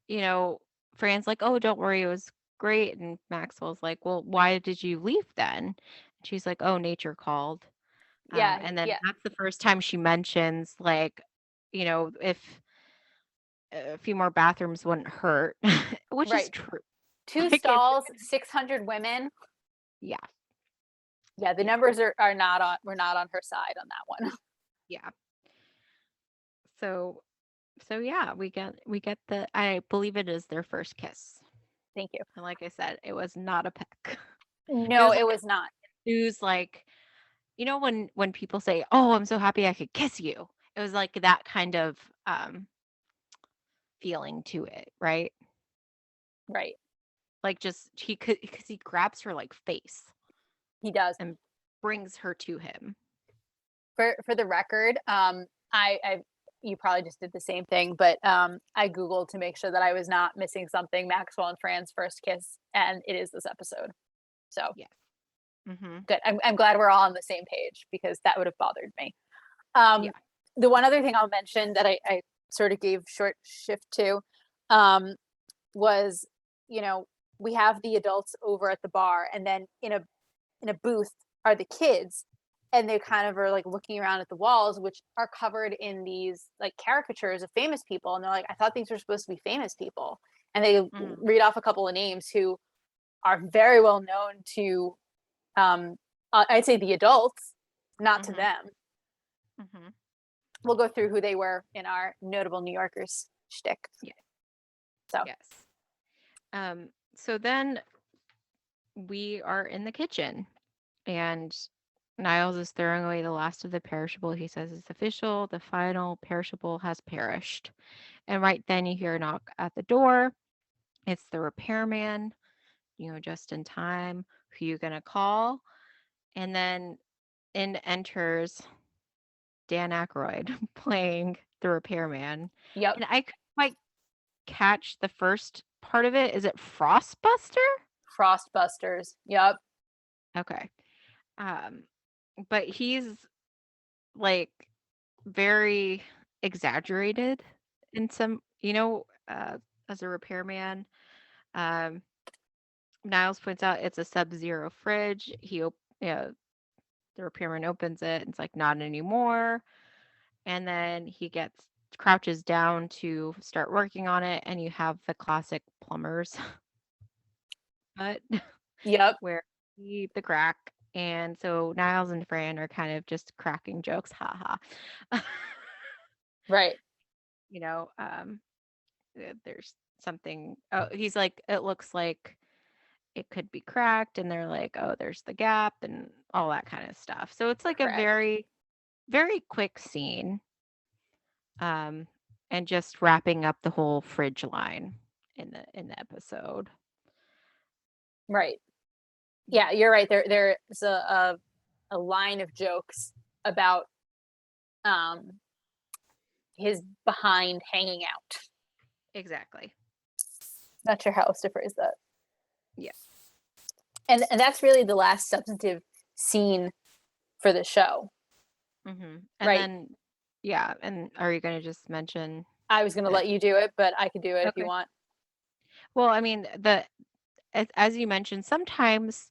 you know, Fran's like, "Oh, don't worry, it was great," and Maxwell's like, "Well, why did you leave then?" And she's like, "Oh, nature called." Yeah. And then Yeah. that's the first time she mentions, like, if a few more bathrooms wouldn't hurt, which is Right. true. Two Like, it's stalls, 600 women. yeah, Yeah, the yeah, numbers are not on we're not on her side on that one. yeah. So yeah, we get the I believe it is their first kiss. Thank you. And like I said, it was not a peck. It No, was it like was not. news, like, when people say, "Oh, I'm so happy I could kiss you." It was like that kind of feeling to it, right? Right. Like, just he could, because he grabs her like face He does. and brings her to him. For the record, I you probably just did the same thing, but I googled to make sure that I was not missing something. Maxwell and Fran's first kiss, and it is this episode. So Yeah. Mhm. good. I'm glad we're all on the same page because that would have bothered me. Um, Yeah. the one other thing I'll mention that I sort of gave short shift to um, was, you know, we have the adults over at the bar, and then in a booth are the kids, and they kind of are like looking around at the walls, which are covered in these like caricatures of famous people, and they're like, I thought these were supposed to be famous people, and they Mhm. read off a couple of names who are very well known to, I'd say the adults, not to Mhm. them. Mhm. We'll go through who they were in our notable New Yorkers shtick. Yeah. So, Yes. So then we are in the kitchen, and Niles is throwing away the last of the perishable. He says it's official, the final perishable has perished. And right then you hear a knock at the door. It's the repairman, just in time. Who you gonna call? And then in enters Dan Aykroyd playing the repairman. yep, And I couldn't quite catch the first part of it. Is it Frostbuster? Frostbusters. Yep, Okay. Um, but he's like very exaggerated in some, as a repairman. Um, Niles points out it's a sub-zero fridge. The repairman opens it. And it's like not anymore. And then he crouches down to start working on it, and you have the classic plumber's butt yep, where the crack. And so Niles and Fran are kind of just cracking jokes, ha ha. right. you know, um, there's something. Oh, he's like, it looks like it could be cracked, and they're like, oh, there's the gap, and all that kind of stuff. So it's like a Correct. very, very quick scene, um, and just wrapping up the whole fridge line. in the episode. Right. Yeah, you're right. There's a line of jokes about um his behind hanging out. Exactly. Not sure how else to phrase that. Yeah. And that's really the last substantive scene for the show, And right? then, yeah. And are you going to just mention I was going to that? let you do it, but I could do it if you Okay. want. Well, I mean, as you mentioned, sometimes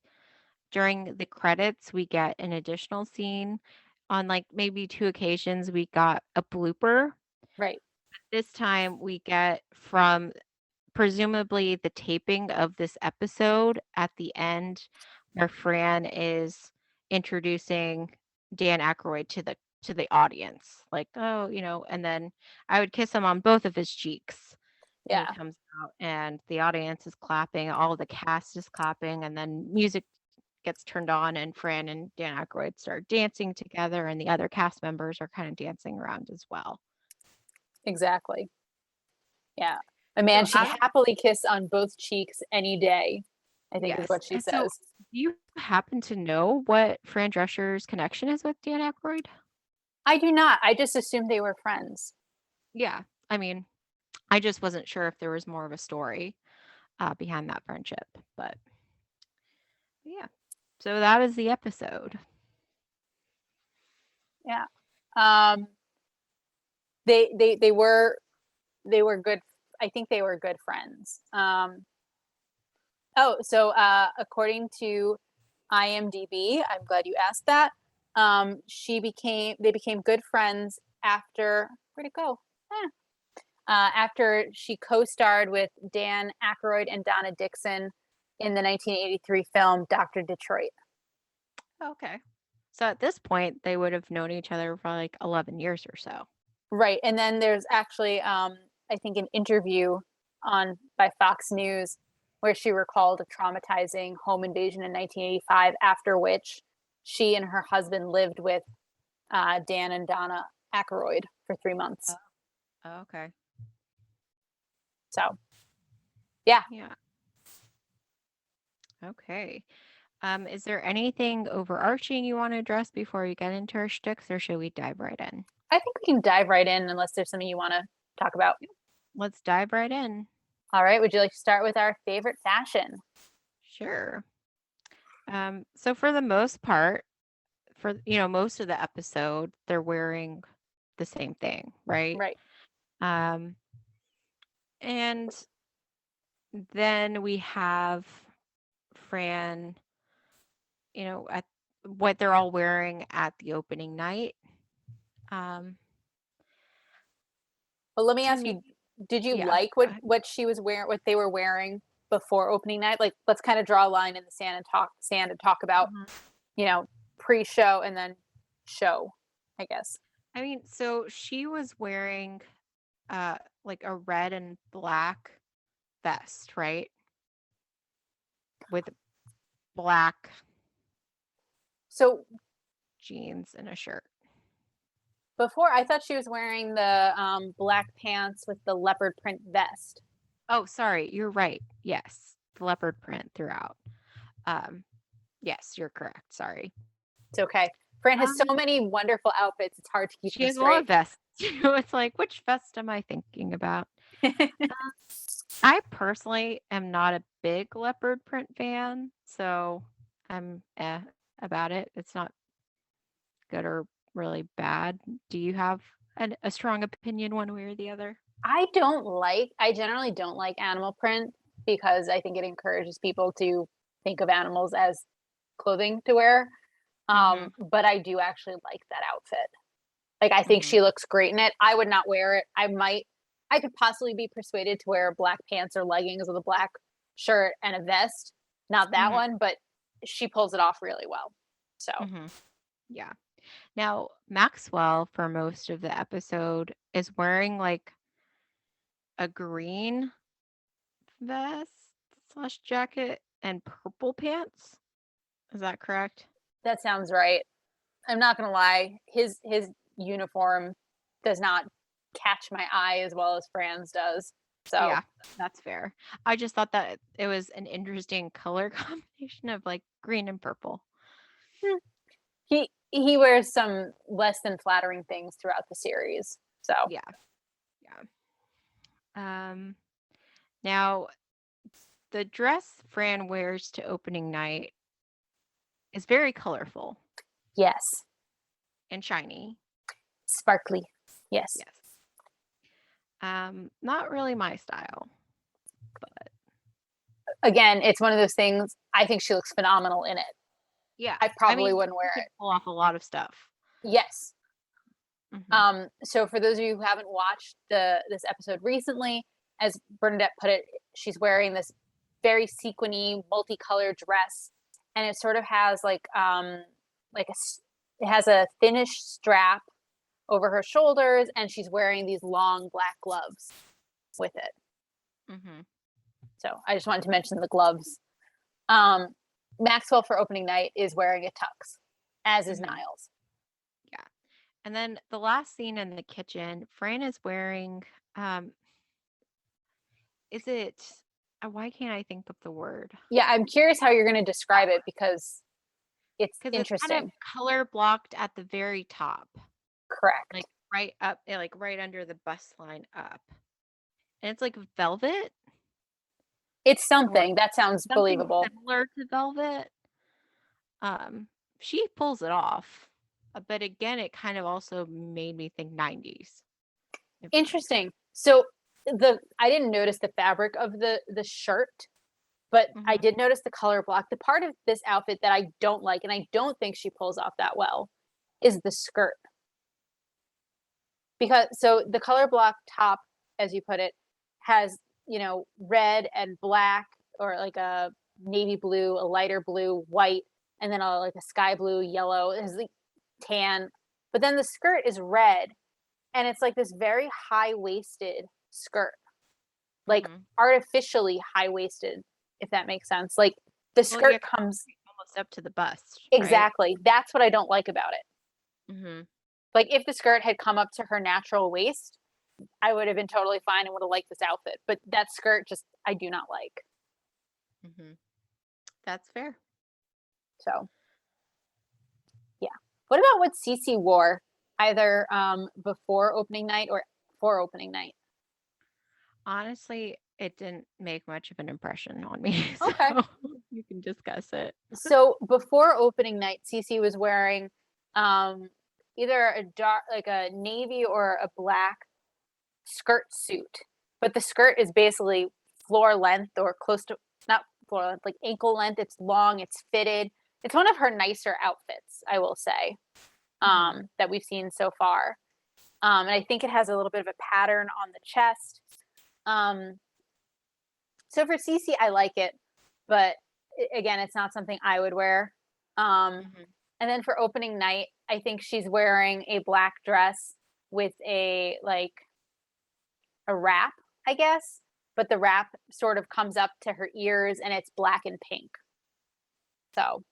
during the credits we get an additional scene. On like maybe two occasions, we got a blooper. Right. This time we get from presumably the taping of this episode at the end where Fran is introducing Dan Aykroyd to the audience. Like, oh, and then I would kiss him on both of his cheeks. And he Yeah, comes out and the audience is clapping, all the cast is clapping, and then music gets turned on and Fran and Dan Aykroyd start dancing together and the other cast members are kind of dancing around as well. exactly. Yeah. A man So she'd out of happily kiss on both cheeks any day, I think is Yes. what she And so says. do you happen to know what Fran Drescher's connection is with Dan Aykroyd? I do not. I just assumed they were friends. Yeah. I mean, I just wasn't sure if there was more of a story behind that friendship, but yeah. So that is the episode. Yeah. Um they were good. I think they were good friends. According to IMDb, I'm glad you asked that. They became good friends after, where'd it go? After she co-starred with Dan Aykroyd and Donna Dixon in the 1983 film Dr. Detroit. Okay. So at this point, they would have known each other for like 11 years or so. Right. And then there's actually, I think, an interview on by Fox News where she recalled a traumatizing home invasion in 1985, after which she and her husband lived with Dan and Donna Aykroyd for 3 months. Oh, okay. So, yeah. Yeah. Okay. Is there anything overarching you want to address before we get into our shticks, or should we dive right in? I think we can dive right in unless there's something you want to talk about. Let's dive right in. All right. Would you like to start with our favorite fashion? Sure. So for the most part, for most of the episode, they're wearing the same thing, right? Right. Um, and then we have Fran, at what they're all wearing at the opening night. Well, let me To ask me, you, did you yeah, like go ahead. what she was wearing, what they were wearing before opening night? Like, let's kind of draw a line in the sand and talk about, Mhm. you know, pre-show and then show, I guess. I mean, so she was wearing like a red and black vest, right? With black So jeans and a shirt. before, I thought she was wearing the black pants with the leopard print vest. Oh, sorry, you're right. Yes, the leopard print throughout. Um, yes, you're correct. Sorry. It's okay. Fran has so Um, many wonderful outfits. It's hard to keep she them has a lot straight. of vests. It's like, which vest am I thinking about? I personally am not a big leopard print fan, so I'm about it. It's not good or really bad. Do you have a strong opinion one way or the other? I generally don't like animal print because I think it encourages people to think of animals as clothing to wear. Mm-hmm. But I do actually like that outfit. Like, I think Mm-hmm. she looks great in it. I would not wear it. I could possibly be persuaded to wear black pants or leggings with a black shirt and a vest. Not that Mm-hmm. one, but she pulls it off really well. So, Mm-hmm. Yeah. Now, Maxwell, for most of the episode, is wearing like a green vest slash jacket and purple pants. Is that correct? that sounds right. I'm not gonna lie, his uniform does not catch my eye as well as Fran's does. So Yeah, that's fair. I just thought that it was an interesting color combination of like green and purple. hmm, he wears some less than flattering things throughout the series. So Yeah, yeah. Um, Now the dress Fran wears to opening night is very colorful yes, and shiny. sparkly. Yes. Yes. Not really my style, but Again, it's one of those things. I think she looks phenomenal in it. yeah. I I probably mean, wouldn't she wear could it. pull off a lot of stuff. Yes. Hmm. So for those of you who haven't watched this episode recently, as Bernadette put it, she's wearing this very sequiny, multicolored dress, and it sort of has like it has a thinnish strap over her shoulders, and she's wearing these long black gloves with it. Hmm. So I just wanted to mention the gloves. Um, Maxwell for opening night is wearing a tux, as is Hmm. Niles. Yeah. And then the last scene in the kitchen, Fran is wearing, um, is it, why can't I think of the word? Yeah, I'm curious how you're going to describe it because it's Because it's kind of interesting. color blocked at the very top, like Correct. right up, like right under the bust line up. And it's like velvet It's or something that sounds something believable. similar to velvet. Um, she pulls it off. But again, it kind of also made me think 90s, if that makes sense. Interesting. So the I didn't notice the fabric of the shirt, but I Hmm. did notice the color block. The part of this outfit that I don't like, and I don't think she pulls off that well, is the skirt. Because so the color block top, as you put it, has red and black, or like a navy blue, a lighter blue, white, and then like a sky blue, yellow. It has like tan, but then the skirt is red, and it's like this very high waisted skirt, like Hmm. artificially high waisted, if that makes sense. Like the Well, yeah, skirt 'cause comes it's almost up to the bust, right? exactly. That's what I don't like about it. Hmm. Like if the skirt had come up to her natural waist, I would have been totally fine and would have liked this outfit. But that skirt just I do not like. Hmm. That's fair. So yeah. What about what Cece wore either before opening night or for opening night? Honestly, it didn't make much of an impression on me, Okay. so you can discuss it. So before opening night, Cece was wearing um, either a dark, like a navy or a black skirt suit, but the skirt is basically floor length or close to not floor length, like ankle length. It's long, it's fitted. It's one of her nicer outfits, I will say, Hmm. that we've seen so far. And I think it has a little bit of a pattern on the chest. Um, so for Cece, I like it, but again, it's not something I would wear. Um, Hmm. and then for opening night, I think she's wearing a black dress with a wrap, I guess, but the wrap sort of comes up to her ears and it's black and pink. So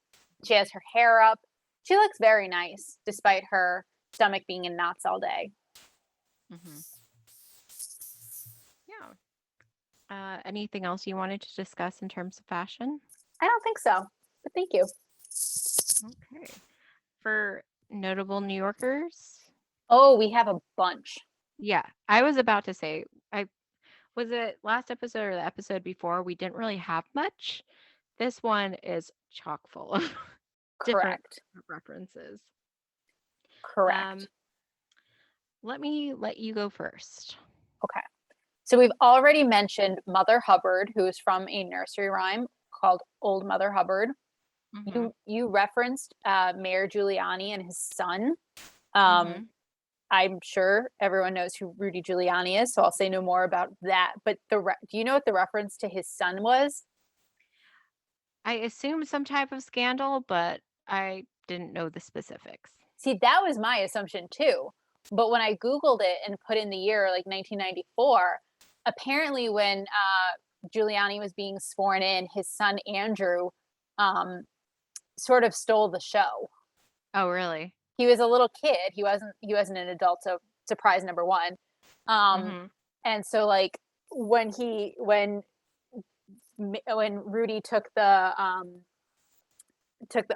she has her hair up. She looks very nice despite her stomach being in knots all day. Hmm. Yeah. Anything else you wanted to discuss in terms of fashion? I don't think so, but thank you. Okay. For notable New Yorkers, Oh, we have a bunch. yeah, I was about to say, I was it last episode or the episode before, we didn't really have much. This one is chock full of different Correct. references. Um, Correct. Let me let you go first. Okay. So we've already mentioned Mother Hubbard, who is from a nursery rhyme called Old Mother Hubbard. Hmm. You referenced Mayor Giuliani and his son. Um, Hmm. I'm sure everyone knows who Rudy Giuliani is, so I'll say no more about that. But do you know what the reference to his son was? I assumed some type of scandal, but I didn't know the specifics. See, that was my assumption too. But when I Googled it and put in the year like 1994, apparently when Giuliani was being sworn in, his son Andrew um, sort of stole the show. Oh, really? He was a little kid. He wasn't an adult, so surprise number one. Um, Hmm. and so like when Rudy took the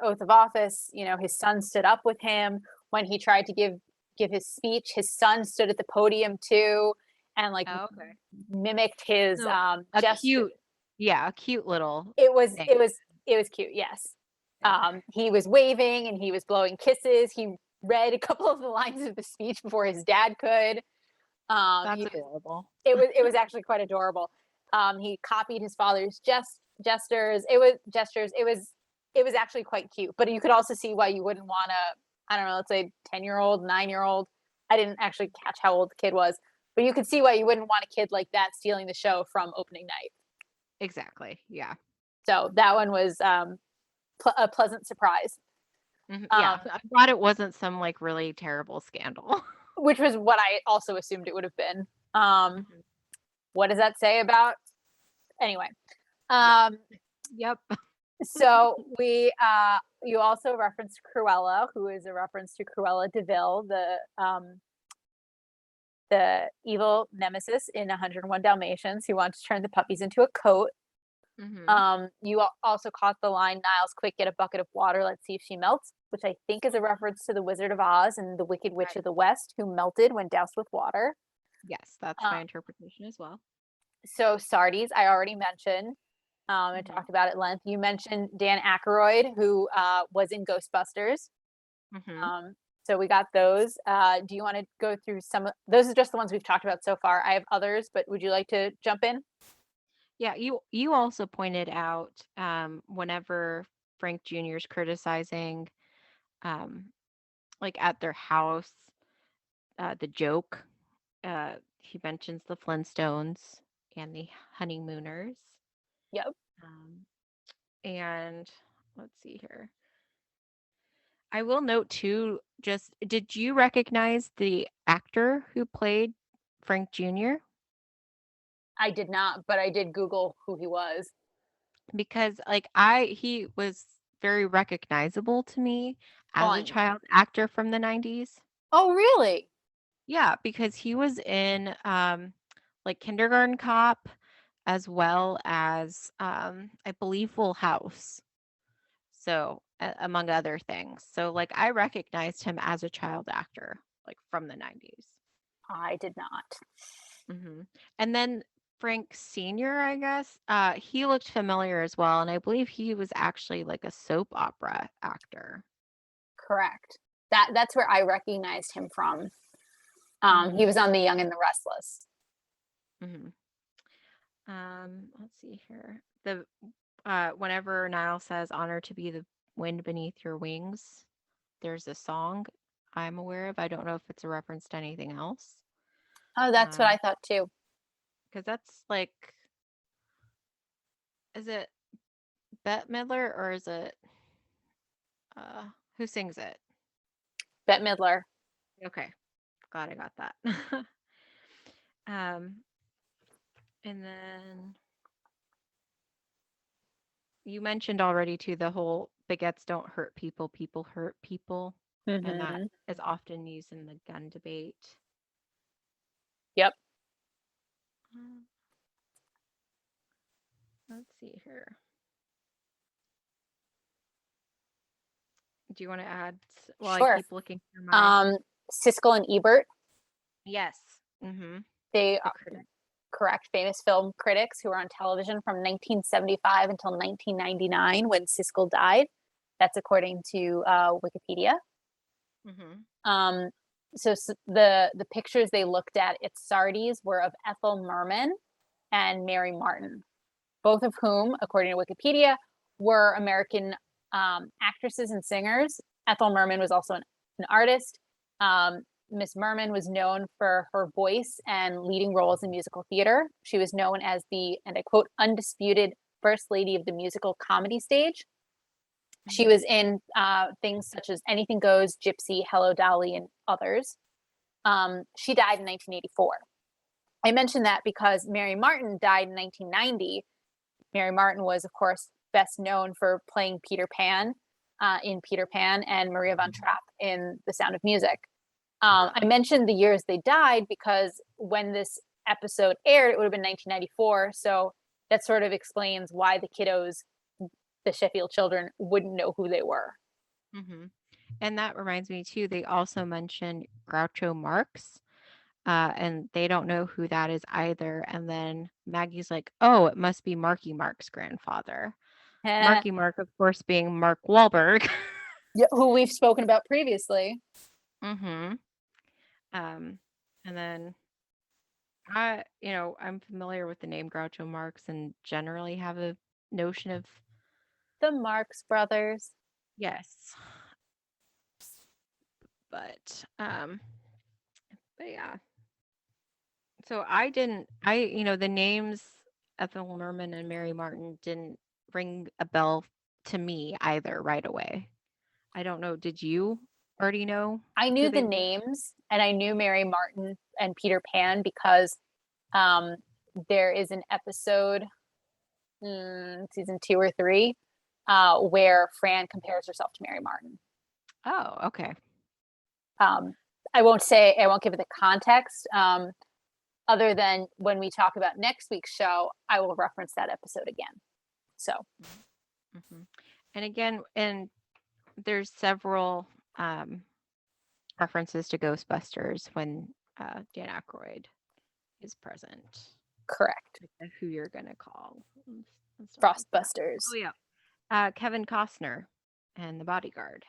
oath of office, his son stood up with him. When he tried to give his speech, his son stood at the podium too, and like Oh, okay. mimicked his So a gesture. a cute little It was thing. it was it was cute. Yes. Okay. He was waving and he was blowing kisses. He read a couple of the lines of the speech before his dad could. That's adorable. It was actually quite adorable. He copied his father's gestures. It was actually quite cute. But you could also see why you wouldn't want to. I don't know. Let's say 10-year-old, 9-year-old. I didn't actually catch how old the kid was, but you could see why you wouldn't want a kid like that stealing the show from opening night. Exactly. Yeah. So that one was a pleasant surprise. Yeah. I'm glad it wasn't some like really terrible scandal. Which was what I also assumed it would have been. What does that say about? Anyway, Yep. so you also referenced Cruella, who is a reference to Cruella de Vil, the evil nemesis in 101 Dalmatians, who wants to turn the puppies into a coat. You also caught the line, "Niles, quick, get a bucket of water. Let's see if she melts," which I think is a reference to the Wizard of Oz and the Wicked Witch of the West, who melted when doused with water. Yes, that's my interpretation as well. So Sardi's, I already mentioned. I talked about it at length. You mentioned Dan Aykroyd, who was in Ghostbusters. So we got those. Do you want to go through some? Those are just the ones we've talked about so far. I have others, but would you like to jump in? Yeah, you also pointed out whenever Frank Jr. is criticizing um like at their house, the joke, he mentions the Flintstones and the Honeymooners. Yep. And let's see here. I will note too, just did you recognize the actor who played Frank Jr.? I did not, but I did Google who he was. Because he was very recognizable to me as a Fun. child actor from the 90s. Oh, really? Yeah, because he was in like Kindergarten Cop as well as I believe Full House. So among other things. So like I recognized him as a child actor like from the 90s. I did not. And then Frank Sr., I guess, he looked familiar as well. And I believe he was actually like a soap opera actor. Correct. That's where I recognized him from. He was on The Young and the Restless. Let's see here. Whenever Niall says "honor to be the wind beneath your wings," there's a song I'm aware of. I don't know if it's a reference to anything else. Oh, that's what I thought too. Because that's like, is it Bette Midler or is it who sings it? Bette Midler. Okay, glad I got that. And then you mentioned already too the whole baguettes don't hurt people, people hurt people, and that is often used in the gun debate. Yep. Let's see here. Do you want to add while Sure. I keep looking through my Siskel and Ebert. Yes. They are correct, famous film critics who were on television from 1975 until 1999 when Siskel died. That's according to Wikipedia. So the pictures they looked at Sardi's were of Ethel Merman and Mary Martin, both of whom, according to Wikipedia, were American actresses and singers. Ethel Merman was also an artist. Miss Merman was known for her voice and leading roles in musical theater. She was known as the, and I quote, undisputed first lady of the musical comedy stage. She was in things such as Anything Goes, Gypsy, Hello Dolly, and others. She died in 1984. I mentioned that because Mary Martin died in 1990. Mary Martin was, of course, best known for playing Peter Pan in Peter Pan and Maria von Trapp in The Sound of Music. I mentioned the years they died because when this episode aired, it would have been 1994. So that sort of explains why the kiddos, the Sheffield children, wouldn't know who they were. Mm-hmm. And that reminds me too, they also mentioned Groucho Marx, and they don't know who that is either. And then Maggie's like, oh, it must be Marky Mark's grandfather. Marky Mark, of course, being Mark Wahlberg. Who we've spoken about previously. Mm-hmm. And then I'm familiar with the name Groucho Marx and generally have a notion of The Marx Brothers. yes. But yeah. So the names Ethel Merman and Mary Martin didn't ring a bell to me either right away. I don't know. Did you already know I who knew the they were? names, and I knew Mary Martin and Peter Pan because there is an episode, season 2 or 3, where Fran compares herself to Mary Martin. Oh, okay. I won't give it the context, other than when we talk about next week's show, I will reference that episode again. So, Mm-hmm. And again, there's several references to Ghostbusters when Dan Aykroyd is present. correct. Like who you're gonna call? Frostbusters. Oh yeah, Kevin Costner and The Bodyguard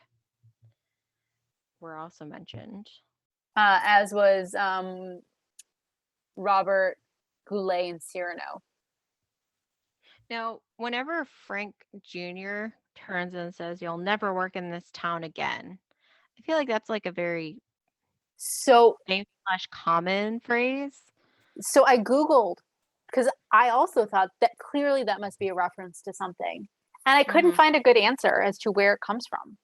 were also mentioned. As was Robert Goulet and Cyrano. Now, whenever Frank Jr. turns and says, "You'll never work in this town again," I feel like that's like a very common phrase. So I Googled, because I also thought that clearly that must be a reference to something. And I couldn't find a good answer as to where it comes from.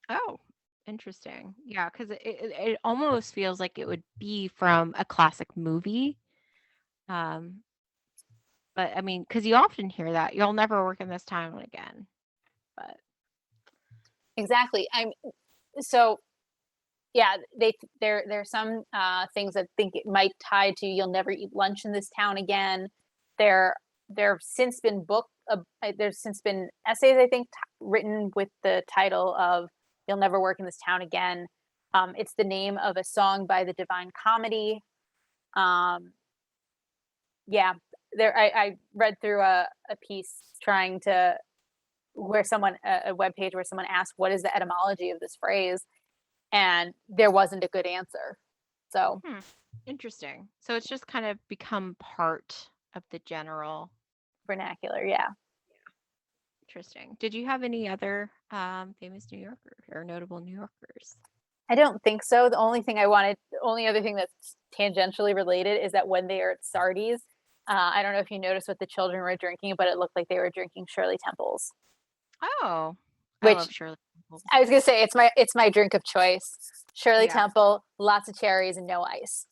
Oh, interesting. Yeah, because it almost feels like it would be from a classic movie. But I mean, because you often hear that, "You'll never work in this town again." But exactly. So yeah, there's some things that think it might tie to "You'll never eat lunch in this town again." There've since been there's since been essays, I think, written with the title of "You'll Never Work in This Town Again." It's the name of a song by the Divine Comedy. Yeah, I read through a piece trying to where a webpage where someone asked what is the etymology of this phrase, and there wasn't a good answer. So interesting. So it's just kind of become part of the general vernacular. Yeah. Interesting. Did you have any other famous New Yorkers or notable New Yorkers? I don't think so. The only other thing that's tangentially related is that when they are at Sardi's, I don't know if you noticed what the children were drinking, but it looked like they were drinking Shirley Temples. Oh, I Which love Shirley Temples. I was gonna say it's my drink of choice. Shirley Yeah. Temple, lots of cherries and no ice.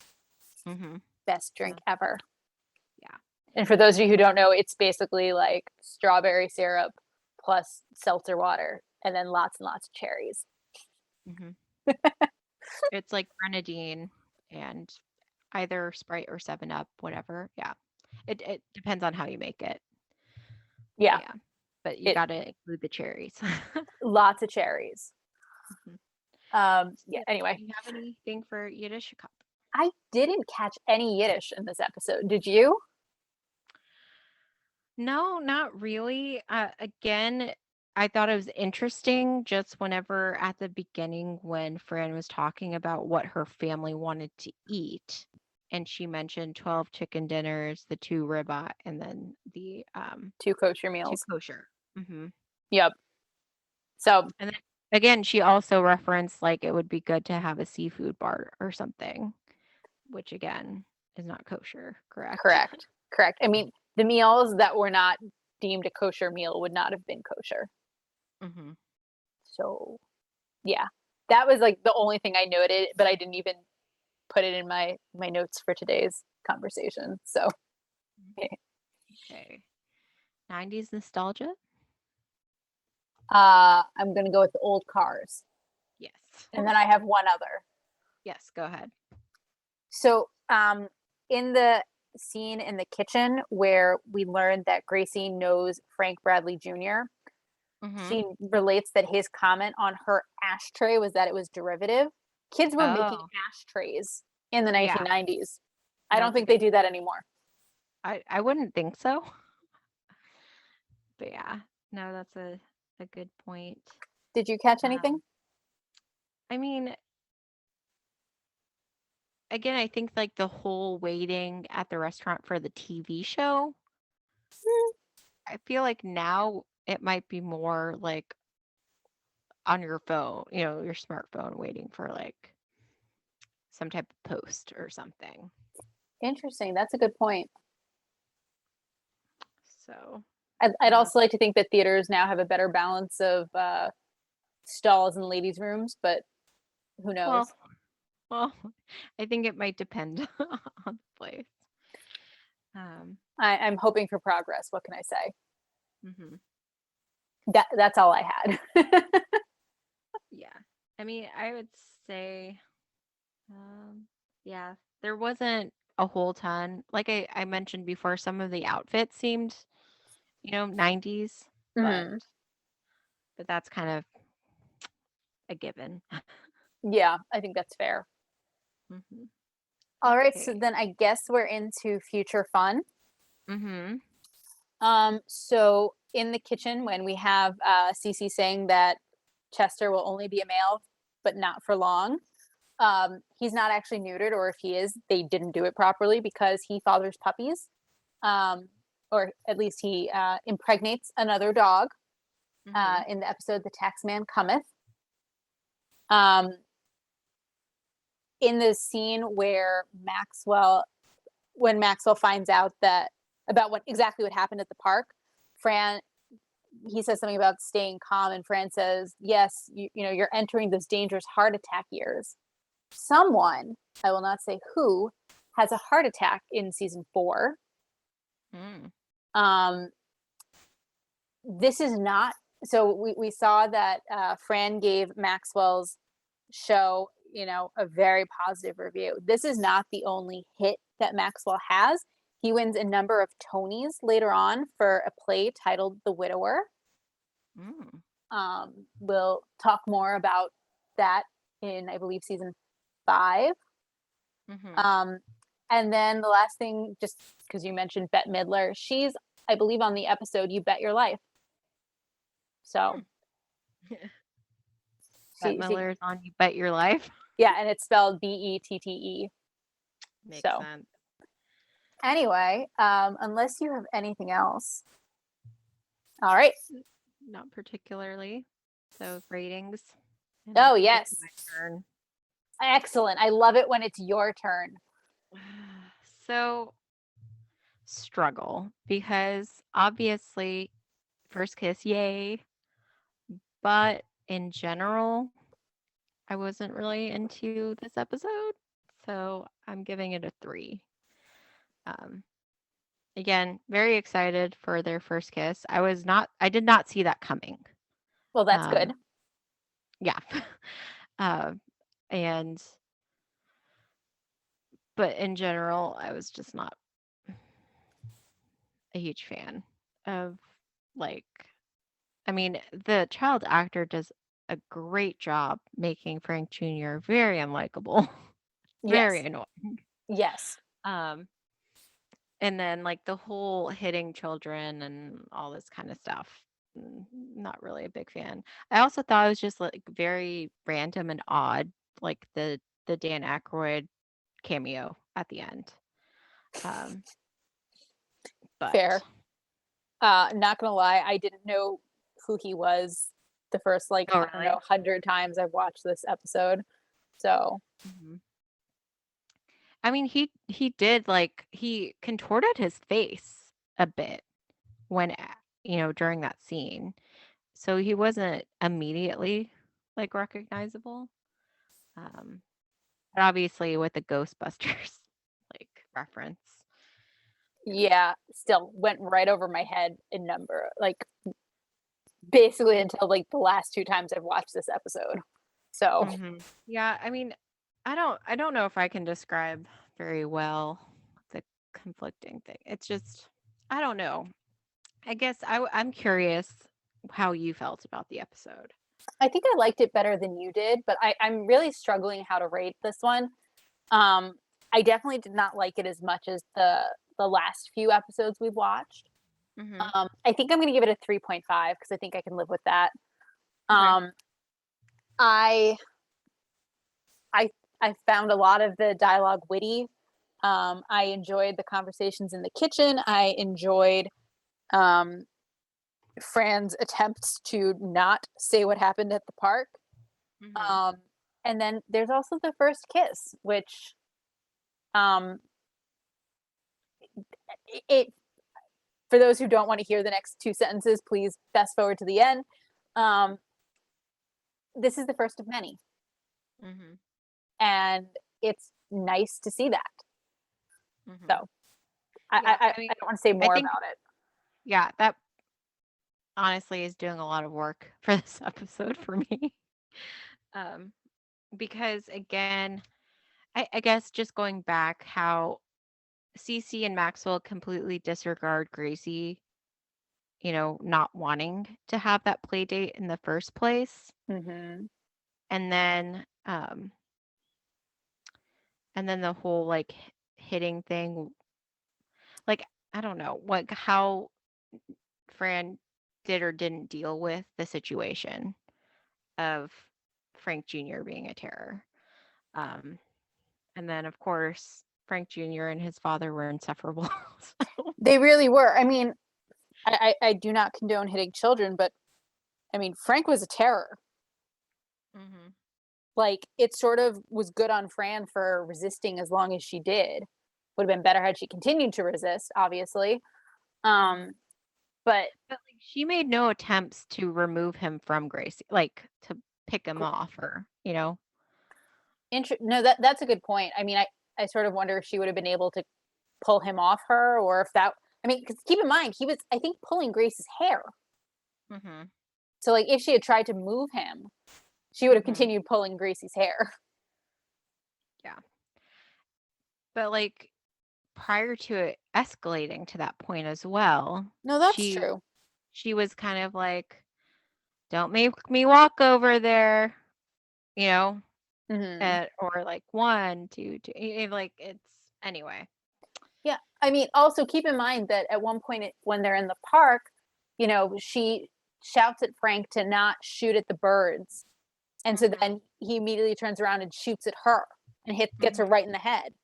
Mm-hmm. Best drink ever. Yeah. And for those of you who don't know, it's basically like strawberry syrup plus seltzer water, and then lots and lots of cherries. Mm-hmm. It's like grenadine and either Sprite or 7-Up, whatever. Yeah. It depends on how you make it. Yeah. Yeah. But you got to include the cherries. Lots of cherries. Yeah, anyway. Do you have anything for Yiddish cup? I didn't catch any Yiddish in this episode. Did you? No, not really. Again, I thought it was interesting just whenever at the beginning when Fran was talking about what her family wanted to eat, and she mentioned 12 chicken dinners, the 2 ribeye, and then the 2 kosher meals. 2 kosher. Mm-hmm. Yep. So, and then again, she also referenced like it would be good to have a seafood bar or something, which again is not kosher, correct? Correct. I mean, the meals that were not deemed a kosher meal would not have been kosher. Mm-hmm. So, yeah, that was like the only thing I noted, but I didn't even put it in my notes for today's conversation. So, okay. 90s nostalgia? I'm gonna go with the old cars. Yes. And then I have one other. Yes, go ahead. So, in the scene in the kitchen where we learned that Gracie knows Frank Bradley Jr. Mhm. She relates that his comment on her ashtray was that it was derivative. Kids were making Oh, ashtrays in the yeah. 1990s. I don't That's a think they good do that anymore. I wouldn't think so. But yeah. No, that's a good point. Did you catch anything? Um, I mean, again, I think like the whole waiting at the restaurant for the TV show, Hmm, I feel like now it might be more like on your phone, your smartphone waiting for like some type of post or something. interesting. That's a good point. So, I'd um, also like to think that theaters now have a better balance of stalls and ladies' rooms, but who well, knows? well, I think it might depend on the place. Um, I'm hoping for progress. What can I say? mhm. That's all I had. Yeah. I mean, I would say, um, yeah, there wasn't a whole ton. Like I mentioned before, some of the outfits seemed, 90s, but Mhm. but that's kind of a given. Yeah, I think that's fair. Mhm. All right, so Okay. then I guess we're into future fun. Mhm. So in the kitchen, when we have Cece saying that Chester will only be a male, but not for long, he's not actually neutered, or if he is, they didn't do it properly because he fathers puppies, um, or at least he impregnates another dog Mhm. in the episode "The Taxman Cometh." Um, in the scene where when Maxwell finds out that about what exactly what happened at the park, Fran he says something about staying calm, and Fran says, "Yes, you're entering those dangerous heart attack years." Someone, I will not say who, has a heart attack in season 4. Mm. Um, this is not so we saw that Fran gave Maxwell's show, a very positive review. This is not the only hit that Maxwell has. He wins a number of Tonys later on for a play titled The Widower. Mm. We'll talk more about that in, I believe, season 5. Mhm. Um, and then the last thing, just because you mentioned Bette Midler, she's, I believe, on the episode You Bet Your Life. So Hmm. Bette she Miller is on You Bet Your Life. yeah, and it's spelled Bette. Makes So sense. anyway, unless you have anything else. All right. Not particularly. So ratings, and I Oh, think it's yes. my turn. Excellent. I love it when it's your turn. So struggle because obviously first kiss, yay. But in general, I wasn't really into this episode. So I'm giving it a 3. Um, Again, very excited for their first kiss. I did not see that coming. Well, that's Um, good. yeah. um, and, but in general, I was just not a huge fan of like, I mean, the child actor does a great job making Frank Jr. very unlikable, very Yes. annoying. Yes. Um, and then like the whole hitting children and all this kind of stuff. Not really a big fan. I also thought it was just like very random and odd, like the Dan Aykroyd cameo at the end. Um, but Fair. Not gonna lie, I didn't know who he was the first, like, oh I don't know, really? 100 times I've watched this episode. So, Mhm. I mean, he did like he contorted his face a bit when during that scene. So he wasn't immediately like recognizable. Um, but obviously with the Ghostbusters like reference. yeah, still went right over my head in number, like, basically until, like, the last 2 times I've watched this episode. So, Yeah, I mean, I don't know if I can describe very well the conflicting thing. It's just, I don't know. I guess I'm curious how you felt about the episode. I think I liked it better than you did, but I'm really struggling how to rate this one. Um, I definitely did not like it as much as the last few episodes we've watched. Mm-hmm. I think I'm going to give it a 3.5 because I think I can live with that. Okay. Um, I I I found a lot of the dialogue witty. I enjoyed the conversations in the kitchen. I enjoyed um, Fran's attempts to not say what happened at the park. Mm-hmm. Um, and then there's also the first kiss, which um, it for those who don't want to hear the next two sentences, please fast forward to the end. Um, this is the first of many, Mm-hmm. and it's nice to see that. Mm-hmm. So Yeah, I I mean, don't want to say I more think about it. yeah, that honestly is doing a lot of work for this episode for me. Um, because again, I guess just going back how Cece and Maxwell completely disregard Gracie, not wanting to have that play date in the first place. Mm-hmm. And then the whole like hitting thing, like I don't know what how Fran did or didn't deal with the situation of Frank Jr. being a terror. Um, and then, of course, Frank Jr. and his father were insufferable. So, They really were. I mean, I do not condone hitting children, but I mean, Frank was a terror. hmm Like, it sort of was good on Fran for resisting as long as she did. Would have been better had she continued to resist, obviously. hmm Um, but but like she made no attempts to remove him from Gracie, like to pick him off or. no, that's a good point. I mean, I sort of wonder if she would have been able to pull him off her, or if that. I mean, because keep in mind, he was, I think, pulling Grace's hair. hmm So, like, if she had tried to move him, she would have hmm continued pulling Gracie's hair. Yeah. But like prior to it escalating to that point as well, No, that's she true. she was kind of like, "Don't make me walk over there," you know, Mm-hmm. or like one, two, two, like it's anyway. Yeah. I mean, also keep in mind that at one point when they're in the park, she shouts at Frank to not shoot at the birds. And so hmm then he immediately turns around and shoots at her and gets her hmm right in the head.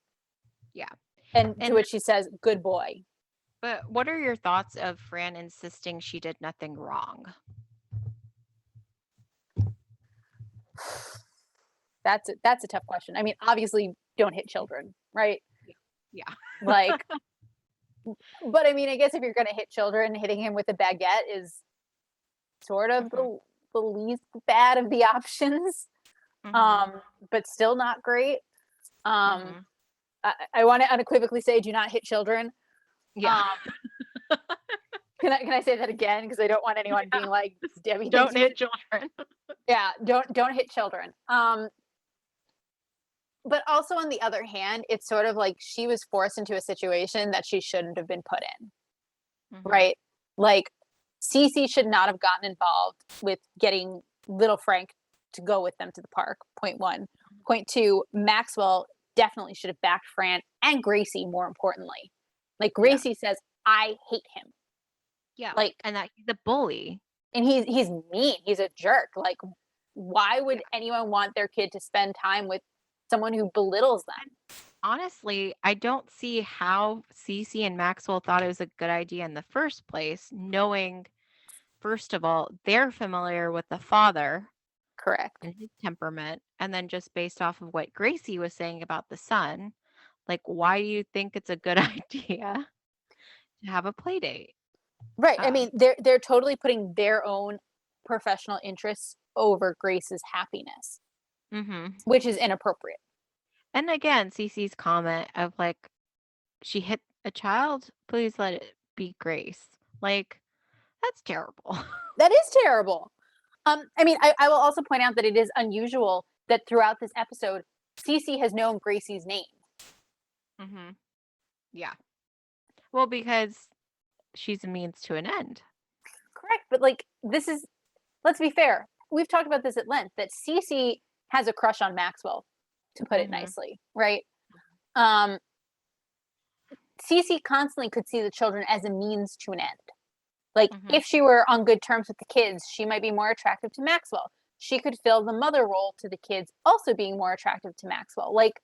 Yeah. And to And which she says, "Good boy." but what are your thoughts of Fran insisting she did nothing wrong? That's a tough question. I mean, obviously don't hit children, right? Yeah. Yeah. Like, but I mean, I guess if you're going to hit children, hitting him with a baguette is sort of hmm the least bad of the options. hmm Um, but still not great. Um, hmm I want to unequivocally say, do not hit children. Yeah. Um, can I say that again? Because I don't want anyone Yeah. being like, Debbie thinks Don't you should. hit children. Yeah, don't hit children. But also on the other hand, it's sort of like she was forced into a situation that she shouldn't have been put in, hmm right? Like, Cece should not have gotten involved with getting little Frank to go with them to the park. Point one. Point two, Maxwell definitely should have backed Fran and Gracie, more importantly. Like, Yeah. Gracie says, "I hate him." Yeah. Like, And that he's a bully. and he's mean. He's a jerk. Like, why Yeah. would anyone want their kid to spend time with someone who belittles And them? honestly, I don't see how Cece and Maxwell thought it was a good idea in the first place, knowing, first of all, they're familiar with the father Correct. and his temperament, and then just based off of what Gracie was saying about the son, like, why do you think it's a good idea to have a play date? Right. I Um, mean, they're totally putting their own professional interests over Grace's happiness, mhm. which is inappropriate. And again, Cece's comment of like, she hit a child, please let it be Grace. Like, that's terrible. That is terrible. I mean, I will also point out that it is unusual that throughout this episode, Cece has known Gracie's name. hmm Yeah. Well, because she's a means to an end. Correct, but like let's be fair. We've talked about this at length that Cece has a crush on Maxwell, to put it Mhm. nicely, right? Um, Cece constantly could see the children as a means to an end. Like, Mhm. if she were on good terms with the kids, she might be more attractive to Maxwell. She could fill the mother role to the kids, also being more attractive to Maxwell. Like,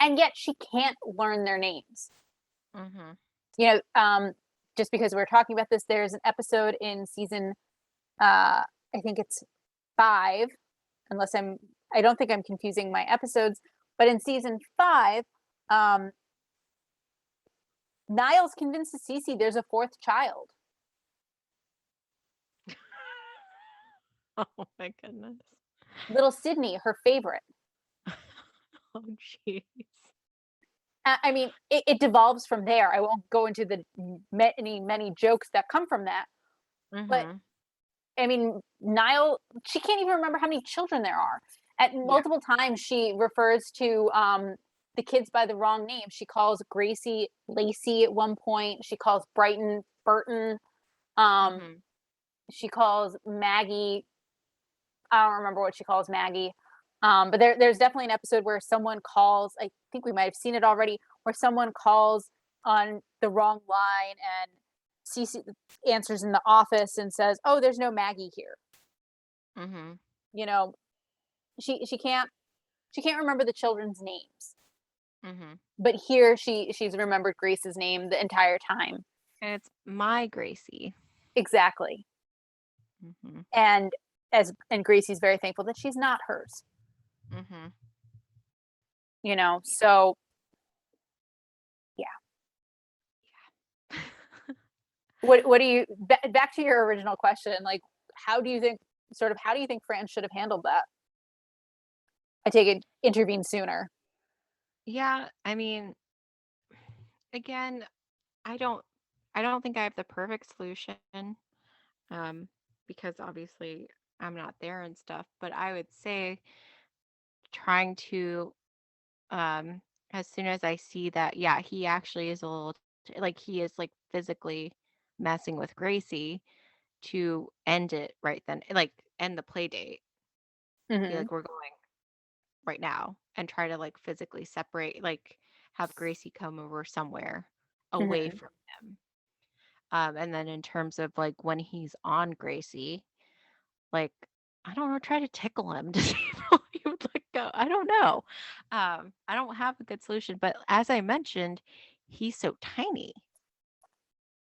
and yet she can't learn their names. Mhm. You know, just because we're talking about this, there's an episode in season, I think it's 5, unless I don't think I'm confusing my episodes, but in season 5, um, Niles convinces Cece there's a fourth child. Oh my goodness. Little Sydney, her favorite. Oh jeez. I mean, it devolves from there. I won't go into the many jokes that come from that. But Mhm. I mean, Niall, she can't even remember how many children there are. At Yeah. multiple times, she refers to the kids by the wrong name. She calls Gracie Lacey at one point. She calls Brighton Burton. Um, Mhm. she calls Maggie. I don't remember what she calls Maggie. But there's definitely an episode where someone calls. I think we might have seen it already, where someone calls on the wrong line, and Cece answers in the office and says, "Oh, there's no Maggie here." Mhm. You know, she can't remember the children's names, Mhm. but here she's remembered Grace's name the entire time. And it's my Gracie. Exactly. Mhm. And Gracie's very thankful that she's not hers. Mhm. So yeah. What do you back to your original question? Like, how do you think Fran should have handled that? I take it intervene sooner. Yeah, I mean, again, I don't I don't think I have the perfect solution. Um, because obviously I'm not there and stuff, but I would say trying to as soon as I see that, yeah, he actually is a little like he is like physically messing with Gracie to end it right then, like end the play date. Be Hmm. like, we're going right now and try to like physically separate, like have Gracie come over somewhere away Hmm. from him. And then in terms of like when he's on Gracie, like, I don't know, try to tickle him to see if he would let go. I don't know. I don't have a good solution, but as I mentioned, he's so tiny,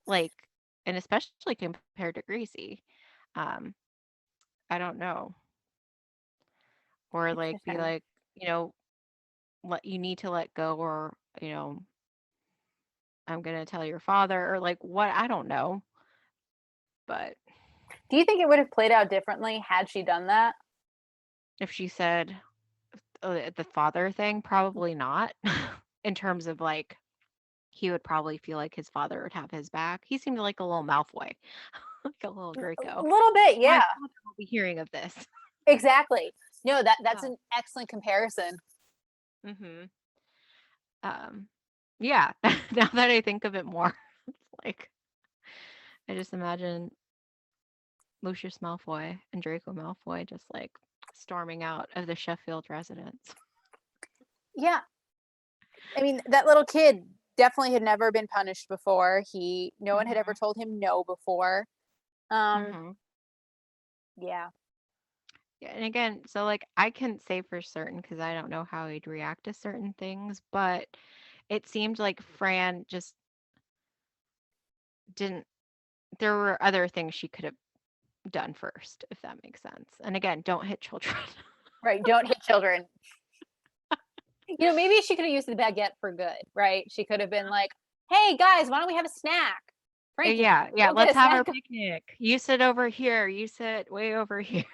like, and especially compared to Gracie. Um, I don't know. Or like be Interesting. like, you know, let you need to let go, or, you know, I'm gonna tell your father, or like what, I don't know. But Do you think it would have played out differently had she done that? if she said the father thing, probably not. In terms of like he would probably feel like his father would have his back. He seemed like a little Malfoy, like a little A Draco. little bit, My yeah. father will be hearing of this. Exactly. No, that's Uh, an excellent comparison. mhm. Um, yeah. Now that I think of it more, it's like I just imagine Lucius Malfoy and Draco Malfoy just like storming out of the Sheffield residence. Yeah. I mean, that little kid definitely had never been punished before. No one had ever Mhm. told him no before. Um, Mhm. yeah. Yeah, and again, so like I couldn't say for certain because I don't know how he'd react to certain things, but it seemed like Fran just didn't. There were other things she could have done first, if that makes sense. And again, don't hit children. Right. Don't hit children. Maybe she could have used the baguette for good, right? She could have been like, "Hey guys, why don't we have a snack? Frankie, Yeah, yeah. go get Let's a have our snack." picnic. You sit over here. You sit way over here.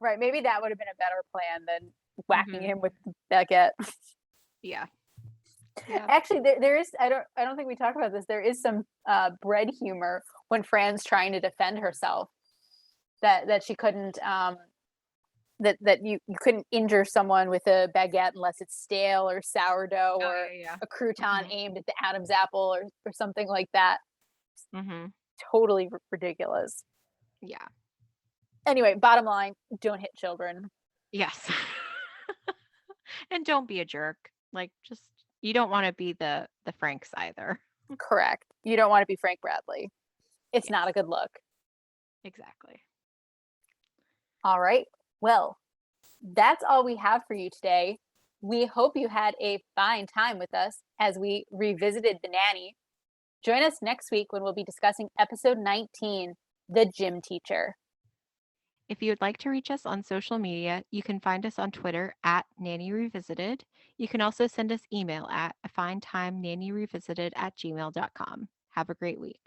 Right. Maybe that would have been a better plan than whacking Hmm. him with the baguette. Yeah. Yeah. Actually, there is. I don't think we talk about this. There is some bread humor when Fran's trying to defend herself that she couldn't that you couldn't injure someone with a baguette unless it's stale or sourdough Oh, or yeah, yeah. a crouton Mhm. aimed at the Adam's apple or something like that. Mhm. Totally ridiculous. Yeah. Anyway, bottom line, don't hit children. Yes. And don't be a jerk. Like, just you don't wanna be the Franks either. Correct. You don't want to be Frank Bradley. It's not a Yes, good look. exactly. All right. Well, that's all we have for you today. We hope you had a fine time with us as we revisited The Nanny. Join us next week when we'll be discussing episode 19, The Gym Teacher. If you would like to reach us on social media, you can find us on Twitter at Nanny Revisited. You can also send us email at afinetimenannyrevisited@gmail.com. Have a great week.